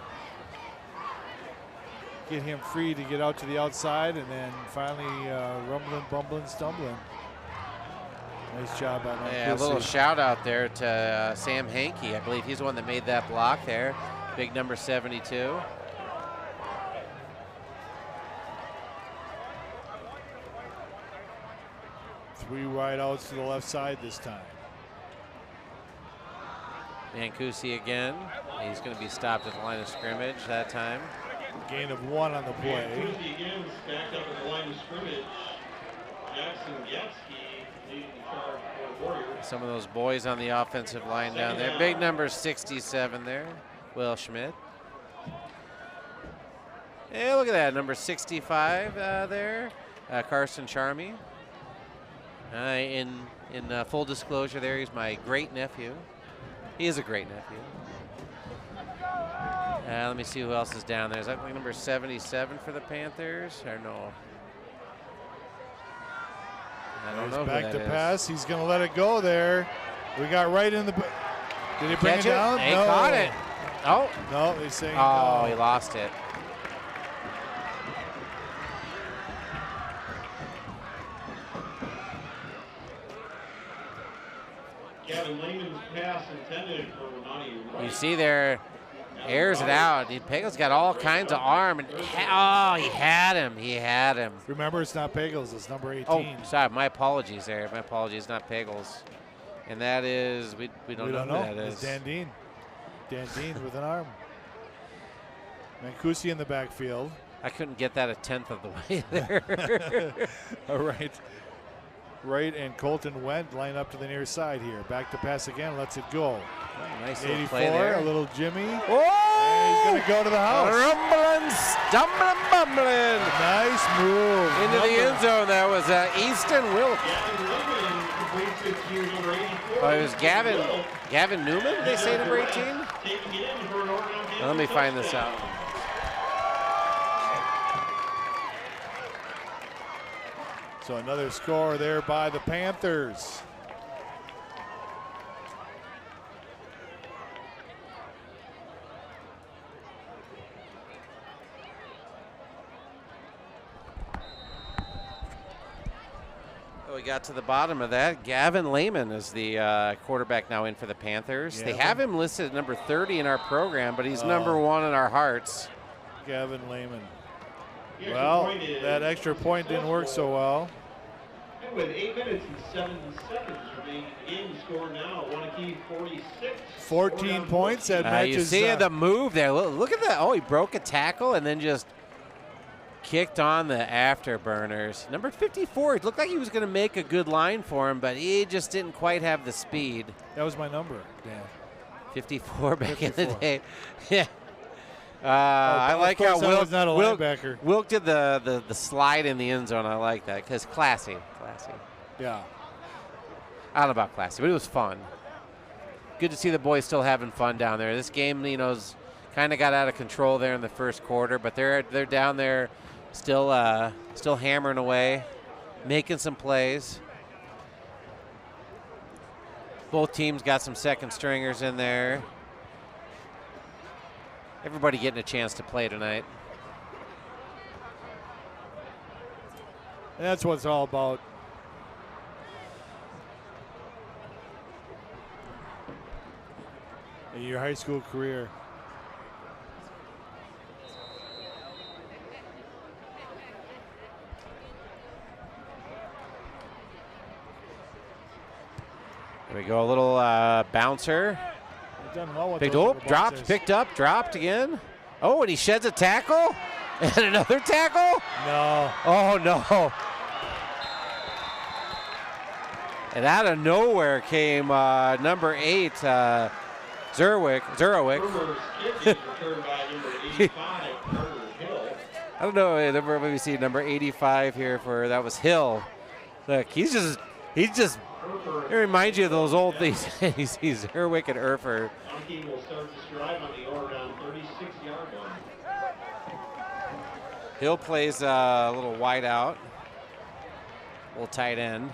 get him free to get out to the outside, and then finally rumbling, bumbling, stumbling. Nice job on that. Yeah, a little shout out there to Sam Hankey. I believe he's the one that made that block there. Big number 72. Three wide outs to the left side this time. Mancusi again. He's going to be stopped at the line of scrimmage that time. Gain of 1 on the play. Mancusi again stacked up at the line of scrimmage. Jackson Gatsky leading the charge for the Warriors. Some of those boys on the offensive line down there. Big number 67 there, Will Schmidt. Hey, look at that, number 65 there, Carson Charmy. In full disclosure there, he's my great nephew. He is a great nephew. Let me see who else is down there. Is that like number 77 for the Panthers, or no? I don't know. Back to pass. He's going to let it go there. We got right in the. Did he bring it down? He no. caught it. Oh. No, he's saying. Oh, no. he lost it. Gavin Lehman's pass intended for Waunakee. You see there, airs it out. Pagel's got all kinds of arm. And he had him. He had him. Remember, it's not Pagels. It's number 18. Oh, sorry. My apologies there. My apologies. Not Pagels. And that is, we don't know who that is. It's Dan Dean. Dan Dean with an arm. Mancusi in the backfield. I couldn't get that a tenth of the way there. All right. Right, and Colton Wendt line up to the near side here. Back to pass again, lets it go. Oh, nice 84, little play there. A little Jimmy. Whoa! And he's going to go to the house. Rumbling, stumbling, bumbling. Nice move. Into the end zone. That was Easton Wilk. Oh, it was Gavin Newman, did they say number 18? Well, let me find this out. So another score there by the Panthers. We got to the bottom of that. Gavin Lehman is the quarterback now in for the Panthers. Yeah. They have him listed at number 30 in our program, but he's number 1 in our hearts. Gavin Lehman. Well, that extra point didn't work so well. And with 8 minutes and 7 seconds remaining in the game, score now, Waunakee 46. 14 points. That matches. You see the move there. Look at that. Oh, he broke a tackle and then just kicked on the afterburners. Number 54, it looked like he was going to make a good line for him, but he just didn't quite have the speed. That was my number, Dan. 54 back 54. In the day. Yeah. Oh, I like how Wilk did the slide in the end zone. I like that because classy. Yeah. I don't know about classy, but it was fun. Good to see the boys still having fun down there. This game, kind of got out of control there in the first quarter, but they're down there still hammering away, making some plays. Both teams got some second stringers in there. Everybody getting a chance to play tonight. And that's what it's all about. In your high school career. There we go, a little bouncer. Done well with Picked up, dropped again. Oh, and he sheds a tackle. And another tackle? No. Oh, no. And out of nowhere came number 8, Zerwick. I don't know. Let me see number 85 here for that was Hill. Look, he's just. It reminds you of those old things. He's Zerwick and Erfer. Waunakee will start this drive on the Oregon 36-yard line. Hill plays a little wide out, a little tight end.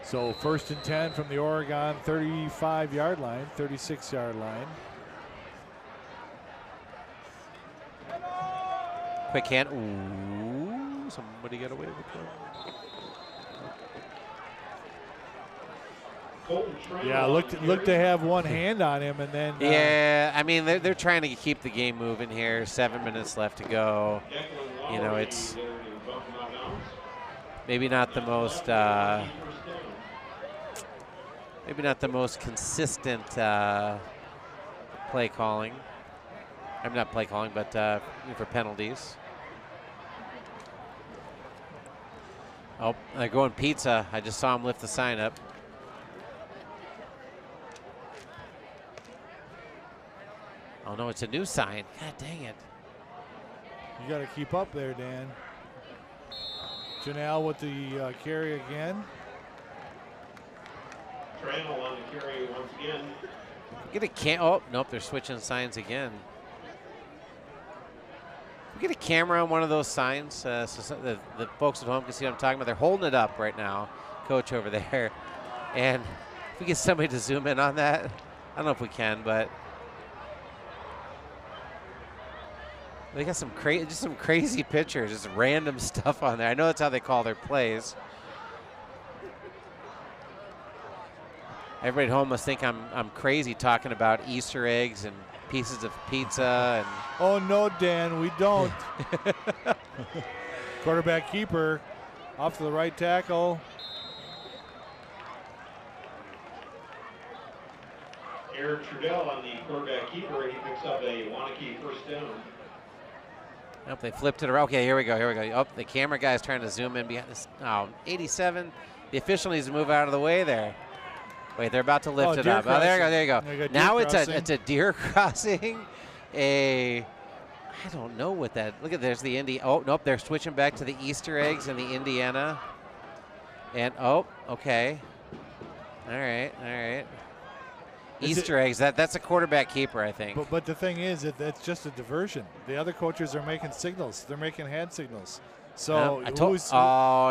So 1st and 10 from the Oregon 35-yard line, 36-yard line. Quick hand. Ooh, somebody got away with it. Yeah, looked to have one hand on him, and then. Yeah, I mean they're trying to keep the game moving here. 7 minutes left to go. You know, it's maybe not the most. Maybe not the most consistent play calling. I'm not play calling, but for penalties. Oh, they're going pizza. I just saw him lift the sign up. Oh, no, it's a new sign. God dang it. You got to keep up there, Dan. Janelle with the carry again. Trammell on the carry once again. Oh, nope, they're switching signs again. We get a camera on one of those signs so the folks at home can see what I'm talking about. They're holding it up right now, coach over there. And if we get somebody to zoom in on that, I don't know if we can, but they got some crazy pictures, just random stuff on there. I know that's how they call their plays. Everybody at home must think I'm crazy talking about Easter eggs and pieces of pizza and. Oh no, Dan, we don't. Quarterback keeper off to the right tackle. Eric Trudell on the quarterback keeper. He picks up a Waunakee first down. Nope, they flipped it around. Okay, here we go. Oh, the camera guy's trying to zoom in behind this. Oh, 87. The official needs to move out of the way there. Wait, they're about to lift it up. Crossing. Oh, there you go. Now it's crossing. a deer crossing. I don't know what that. Look at there's the Indy. Oh nope, they're switching back to the Easter eggs and the Indiana. And okay. All right. Easter eggs. That's a quarterback keeper, I think. But the thing is, that's just a diversion. The other coaches are making signals. They're making hand signals. So it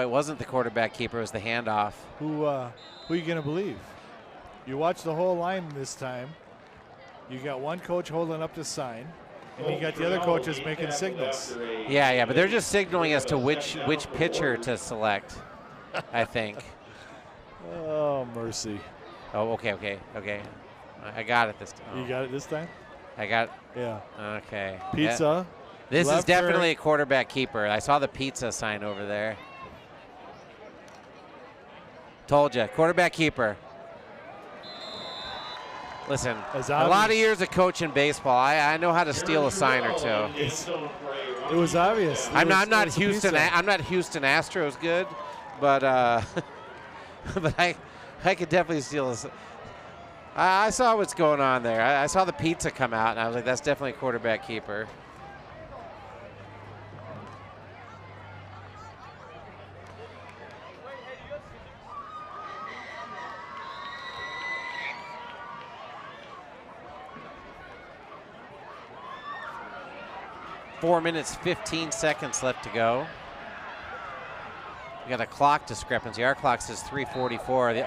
wasn't the quarterback keeper. It was the handoff. Who are you gonna believe? You watch the whole line this time. You got one coach holding up the sign, and you got the other coaches making signals. Yeah, but they're just signaling as to which pitcher to select, I think. Oh, mercy. Oh, okay. I got it this time. You got it this time? I got it. Yeah. Okay. Pizza. This is definitely a quarterback keeper. I saw the pizza sign over there. Told you, quarterback keeper. Listen, a lot of years of coaching baseball. I know how to steal a sign or two. It was obvious. I'm not Houston Astros good, but but I could definitely steal a. I saw what's going on there. I saw the pizza come out, and I was like, that's definitely a quarterback keeper. Four minutes, 15 seconds left to go. We got a clock discrepancy. Our clock says 3:44. A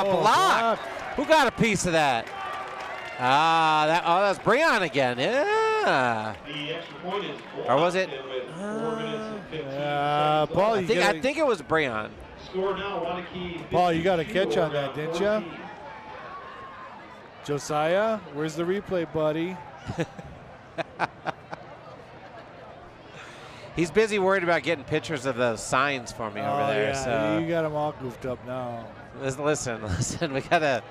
block! Who got a piece of that? That's Breon again. Yeah. The extra point is or was it? 4 minutes and 15 Paul, I think it was Breon. Score now, Waunakee. Paul, you got a catch on that, didn't you? Josiah, where's the replay, buddy? He's busy worried about getting pictures of the signs for me over there. Yeah, so you got them all goofed up now. Listen. We gotta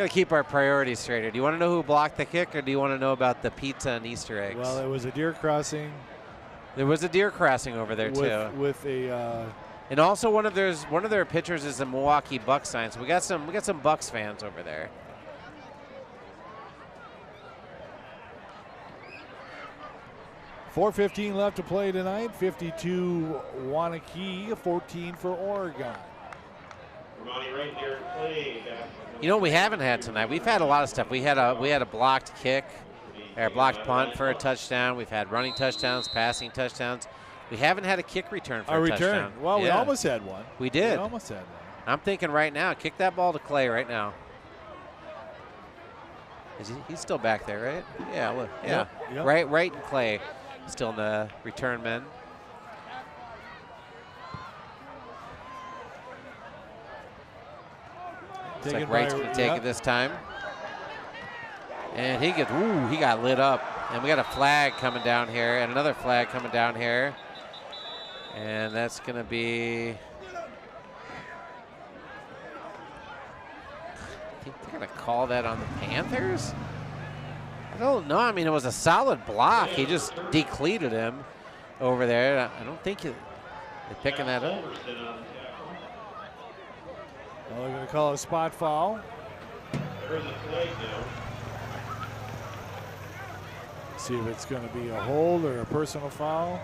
keep our priorities straight. Do you want to know who blocked the kick, or do you want to know about the pizza and Easter eggs? Well, it was a deer crossing. There was a deer crossing over there with too. With a And also one of their pitchers is a Milwaukee Bucks sign. So we got some Bucks fans over there. .4:15 left to play tonight. 52 Waunakee, 14 for Oregon. You know what we haven't had tonight? We've had a lot of stuff. We had a blocked kick, or a blocked punt for a touchdown. We've had running touchdowns, passing touchdowns. We haven't had a kick return for a touchdown. Well, we almost had one. We did. We almost had one. I'm thinking right now, kick that ball to Clay right now. He's still back there, right? Yeah, look. Yeah. Yep. Right and Clay still in the return men. Looks like Wright's going to take it this time. And he got lit up. And we got a flag coming down here and another flag coming down here. And that's going to be, I think they're going to call that on the Panthers? I don't know. I mean, it was a solid block. He just decleated him over there. I don't think they're picking that up. Well, they're going to call a spot foul. See if it's going to be a hold or a personal foul.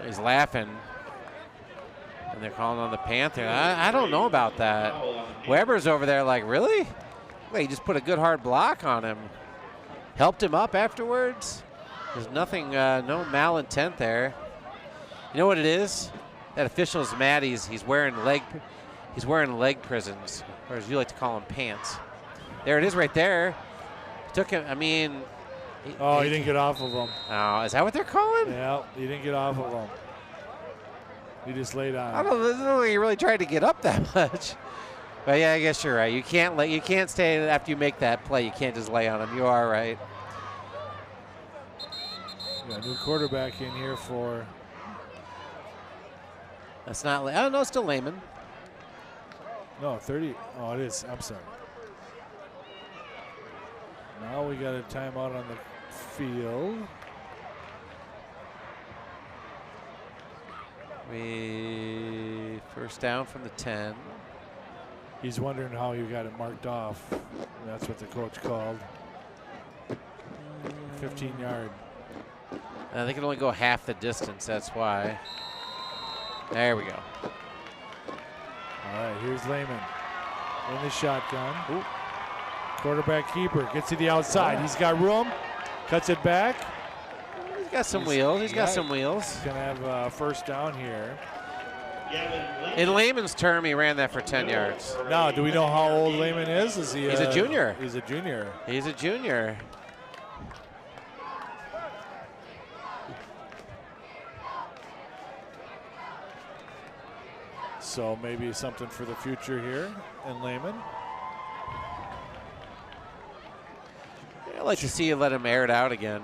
He's laughing, and they're calling on the Panther. I don't know about that. Weber's over there like, really? Well, he just put a good hard block on him. Helped him up afterwards. There's nothing, no malintent there. You know what it is? That official's mad. He's wearing leg prisons, or as you like to call them, pants. There it is, right there. Took him. I mean. He didn't get off of him. Oh, is that what they're calling? Yeah, he didn't get off of him. He just laid on him. I don't know if he really tried to get up that much. But yeah, I guess you're right. You can't stay after you make that play. You can't just lay on him. You are right. Got a new quarterback in here for. That's not. I don't know. It's still Lehman. No, 30. Oh, it is. I'm sorry. Now we got a timeout on the field. First down from the 10. He's wondering how you got it marked off. That's what the coach called. 15-yard. They can only go half the distance. That's why. There we go. All right, here's Lehman in the shotgun. Ooh. Quarterback keeper gets to the outside. He's got room. Cuts it back. He's got some wheels. He's got some wheels. He's going to have first down here. In Lehman's term, he ran that for 10 yards. Now, do we know how old Lehman is? He's a junior. He's a junior. He's a junior. So maybe something for the future here in Lehman. I'd like to see you let him air it out again.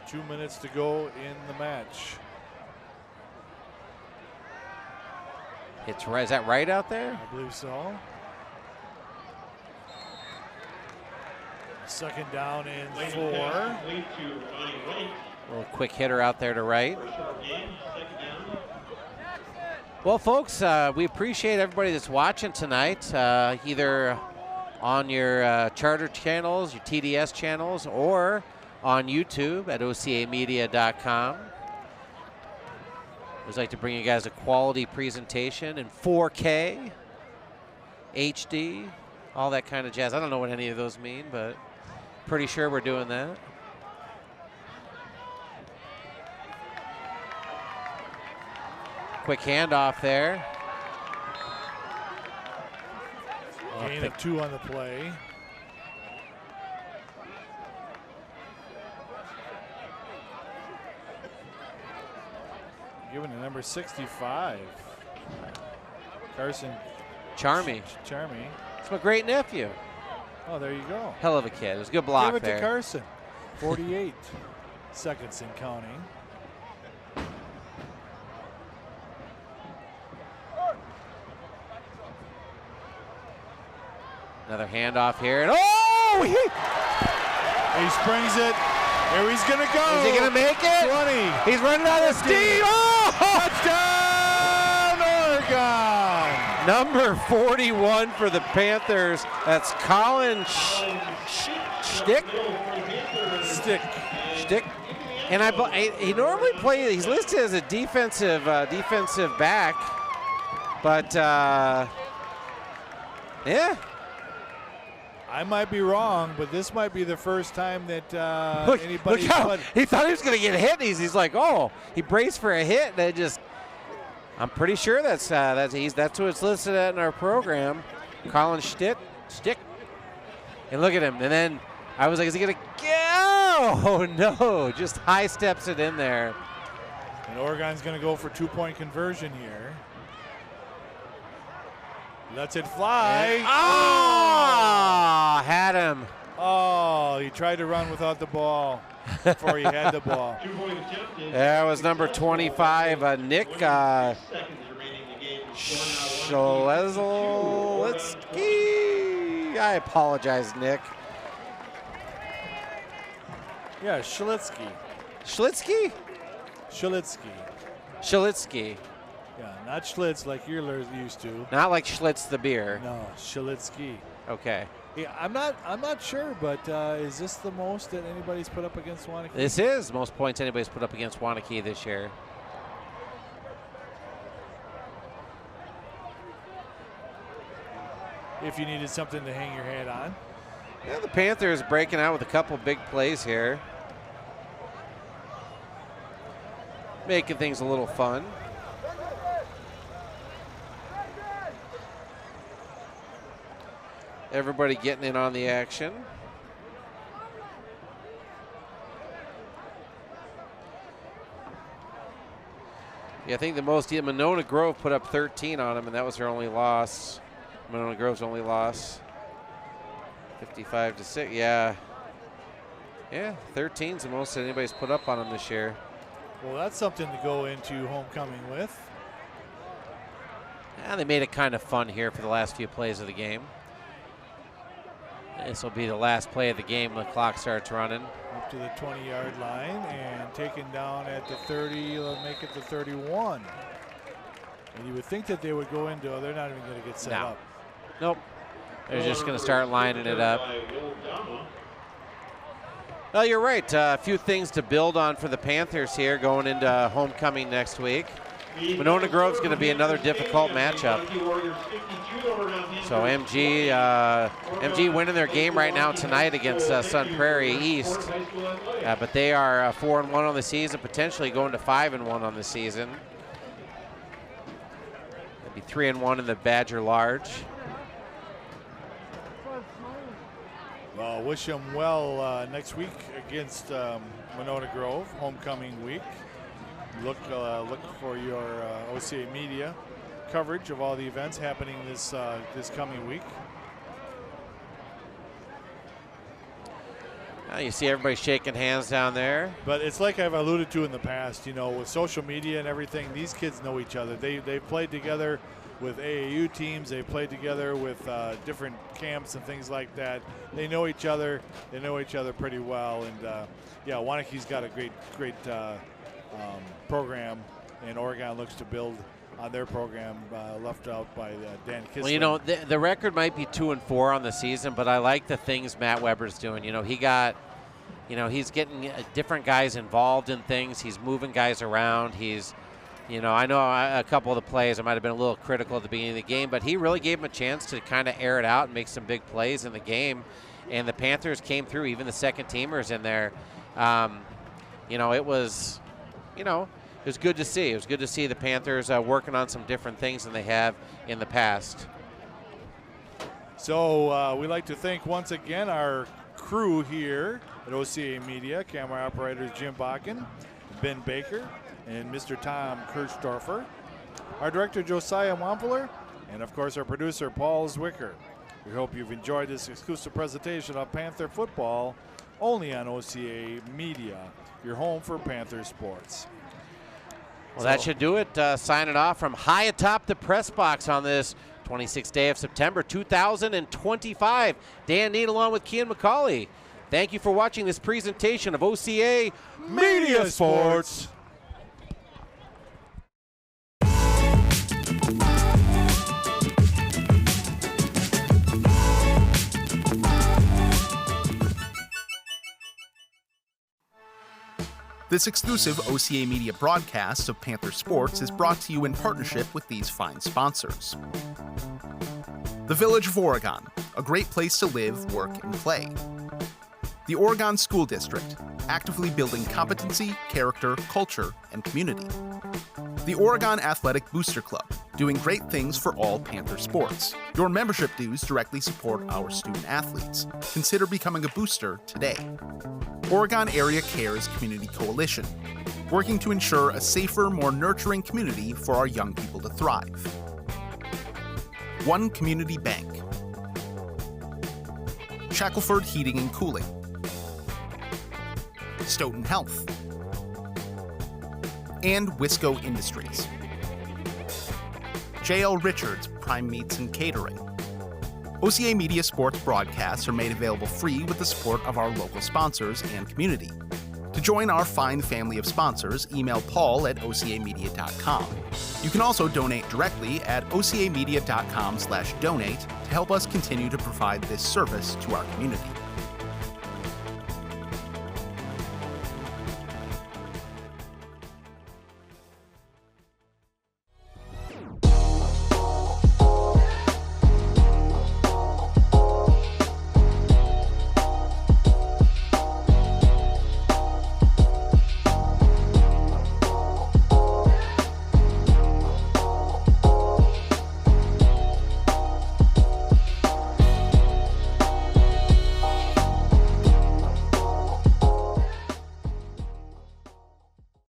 2 minutes to go in the match. It's right. Is that right out there? I believe so. Second down and 4. A little quick hitter out there to right. Well, folks, we appreciate everybody that's watching tonight, either on your charter channels, your TDS channels, or on YouTube at ocamedia.com. We'd like to bring you guys a quality presentation in 4K, HD, all that kind of jazz. I don't know what any of those mean, but pretty sure we're doing that. Quick handoff there. Gain of 2 on the play. Given to number 65. Carson Charmy. It's my great nephew. Oh, there you go. Hell of a kid. It was a good block there. Give it to Carson. 48 seconds and counting. Another handoff here. And oh! He springs it. Here he's going to go. Is he going to make it? 20. He's running out of steam. Oh! Touchdown, Oregon. Number 41 for the Panthers. That's Colin Stick. And he normally plays. He's listed as a defensive back, but yeah. I might be wrong, but this might be the first time that anybody. Look how he thought he was going to get hit. He's like, oh, he braced for a hit, and it just. I'm pretty sure that's what it's listed at in our program. Colin Stick. And look at him. And then I was like, is he going to go? Oh, no. Just high steps it in there. And Oregon's going to go for 2-point conversion here. Lets it fly. Oh! Had him. Oh, he tried to run without the ball before he had the ball. That was number 25, Nick Schleswitsky. I apologize, Nick. Yeah, Schlitsky. Schlitzky? Schlitsky. Yeah, not Schlitz like you're used to. Not like Schlitz the beer. No, Schlitsky. Okay. Yeah, I'm not sure, but is this the most that anybody's put up against Waunakee? This is the most points anybody's put up against Waunakee this year. If you needed something to hang your hat on. Yeah, the Panthers breaking out with a couple big plays here. Making things a little fun. Everybody getting in on the action. Yeah, I think the most, Monona Grove put up 13 on them, and that was their only loss. Monona Grove's only loss. 55-6, yeah. Yeah, 13's the most that anybody's put up on them this year. Well, that's something to go into homecoming with. Yeah, they made it kind of fun here for the last few plays of the game. This will be the last play of the game when the clock starts running. Up to the 20-yard line and taken down at the 30, they'll make it the 31. And you would think that they would go into, they're not even going to get set up. Nope. They're just going to start lining it up. Well, you're right. A few things to build on for the Panthers here going into homecoming next week. Monona Grove's going to be another difficult matchup. So MG winning their game right now tonight against Sun Prairie East. But they are 4-1 on the season, potentially going to 5-1 on the season. They'll be 3-1 in the Badger Large. Well, wish them well next week against Monona Grove, homecoming week. Look for your OCA Media coverage of all the events happening this coming week. You see everybody shaking hands down there. But it's like I've alluded to in the past, you know, with social media and everything, these kids know each other. They've played together with AAU teams. They've played together with different camps and things like that. They know each other. They know each other pretty well. And, yeah, Waunakee's got a great program, and Oregon looks to build on their program left out by Dan Kissler. Well, you know, the record might be 2-4 on the season, but I like the things Matt Weber's doing. You know, he's getting different guys involved in things. He's moving guys around. You know, I know a couple of the plays I might have been a little critical at the beginning of the game, but he really gave him a chance to kind of air it out and make some big plays in the game. And the Panthers came through, even the second teamers in there. You know, it was good to see. It was good to see the Panthers working on some different things than they have in the past. So we'd like to thank once again our crew here at OCA Media, camera operators Jim Bakken, Ben Baker, and Mr. Tom Kirchdorfer, our director Josiah Wampler, and of course our producer Paul Zwicker. We hope you've enjoyed this exclusive presentation of Panther football only on OCA Media, your home for Panther sports. Well, that should do it. Sign it off from high atop the press box on this 26th day of September 2025. Dan Dean along with Kean Macaulay. Thank you for watching this presentation of OCA Media Sports. This exclusive OCA Media broadcast of Panther Sports is brought to you in partnership with these fine sponsors. The Village of Oregon, a great place to live, work, and play. The Oregon School District, actively building competency, character, culture, and community. The Oregon Athletic Booster Club, doing great things for all Panther sports. Your membership dues directly support our student athletes. Consider becoming a booster today. Oregon Area Cares Community Coalition, working to ensure a safer, more nurturing community for our young people to thrive. One Community Bank. Shackelford Heating and Cooling. Stoughton Health. And Wisco Industries. J.L. Richards Prime Meats and Catering. OCA Media Sports broadcasts are made available free with the support of our local sponsors and community. To join our fine family of sponsors, email Paul at ocamedia.com. You can also donate directly at ocamedia.com/donate to help us continue to provide this service to our community.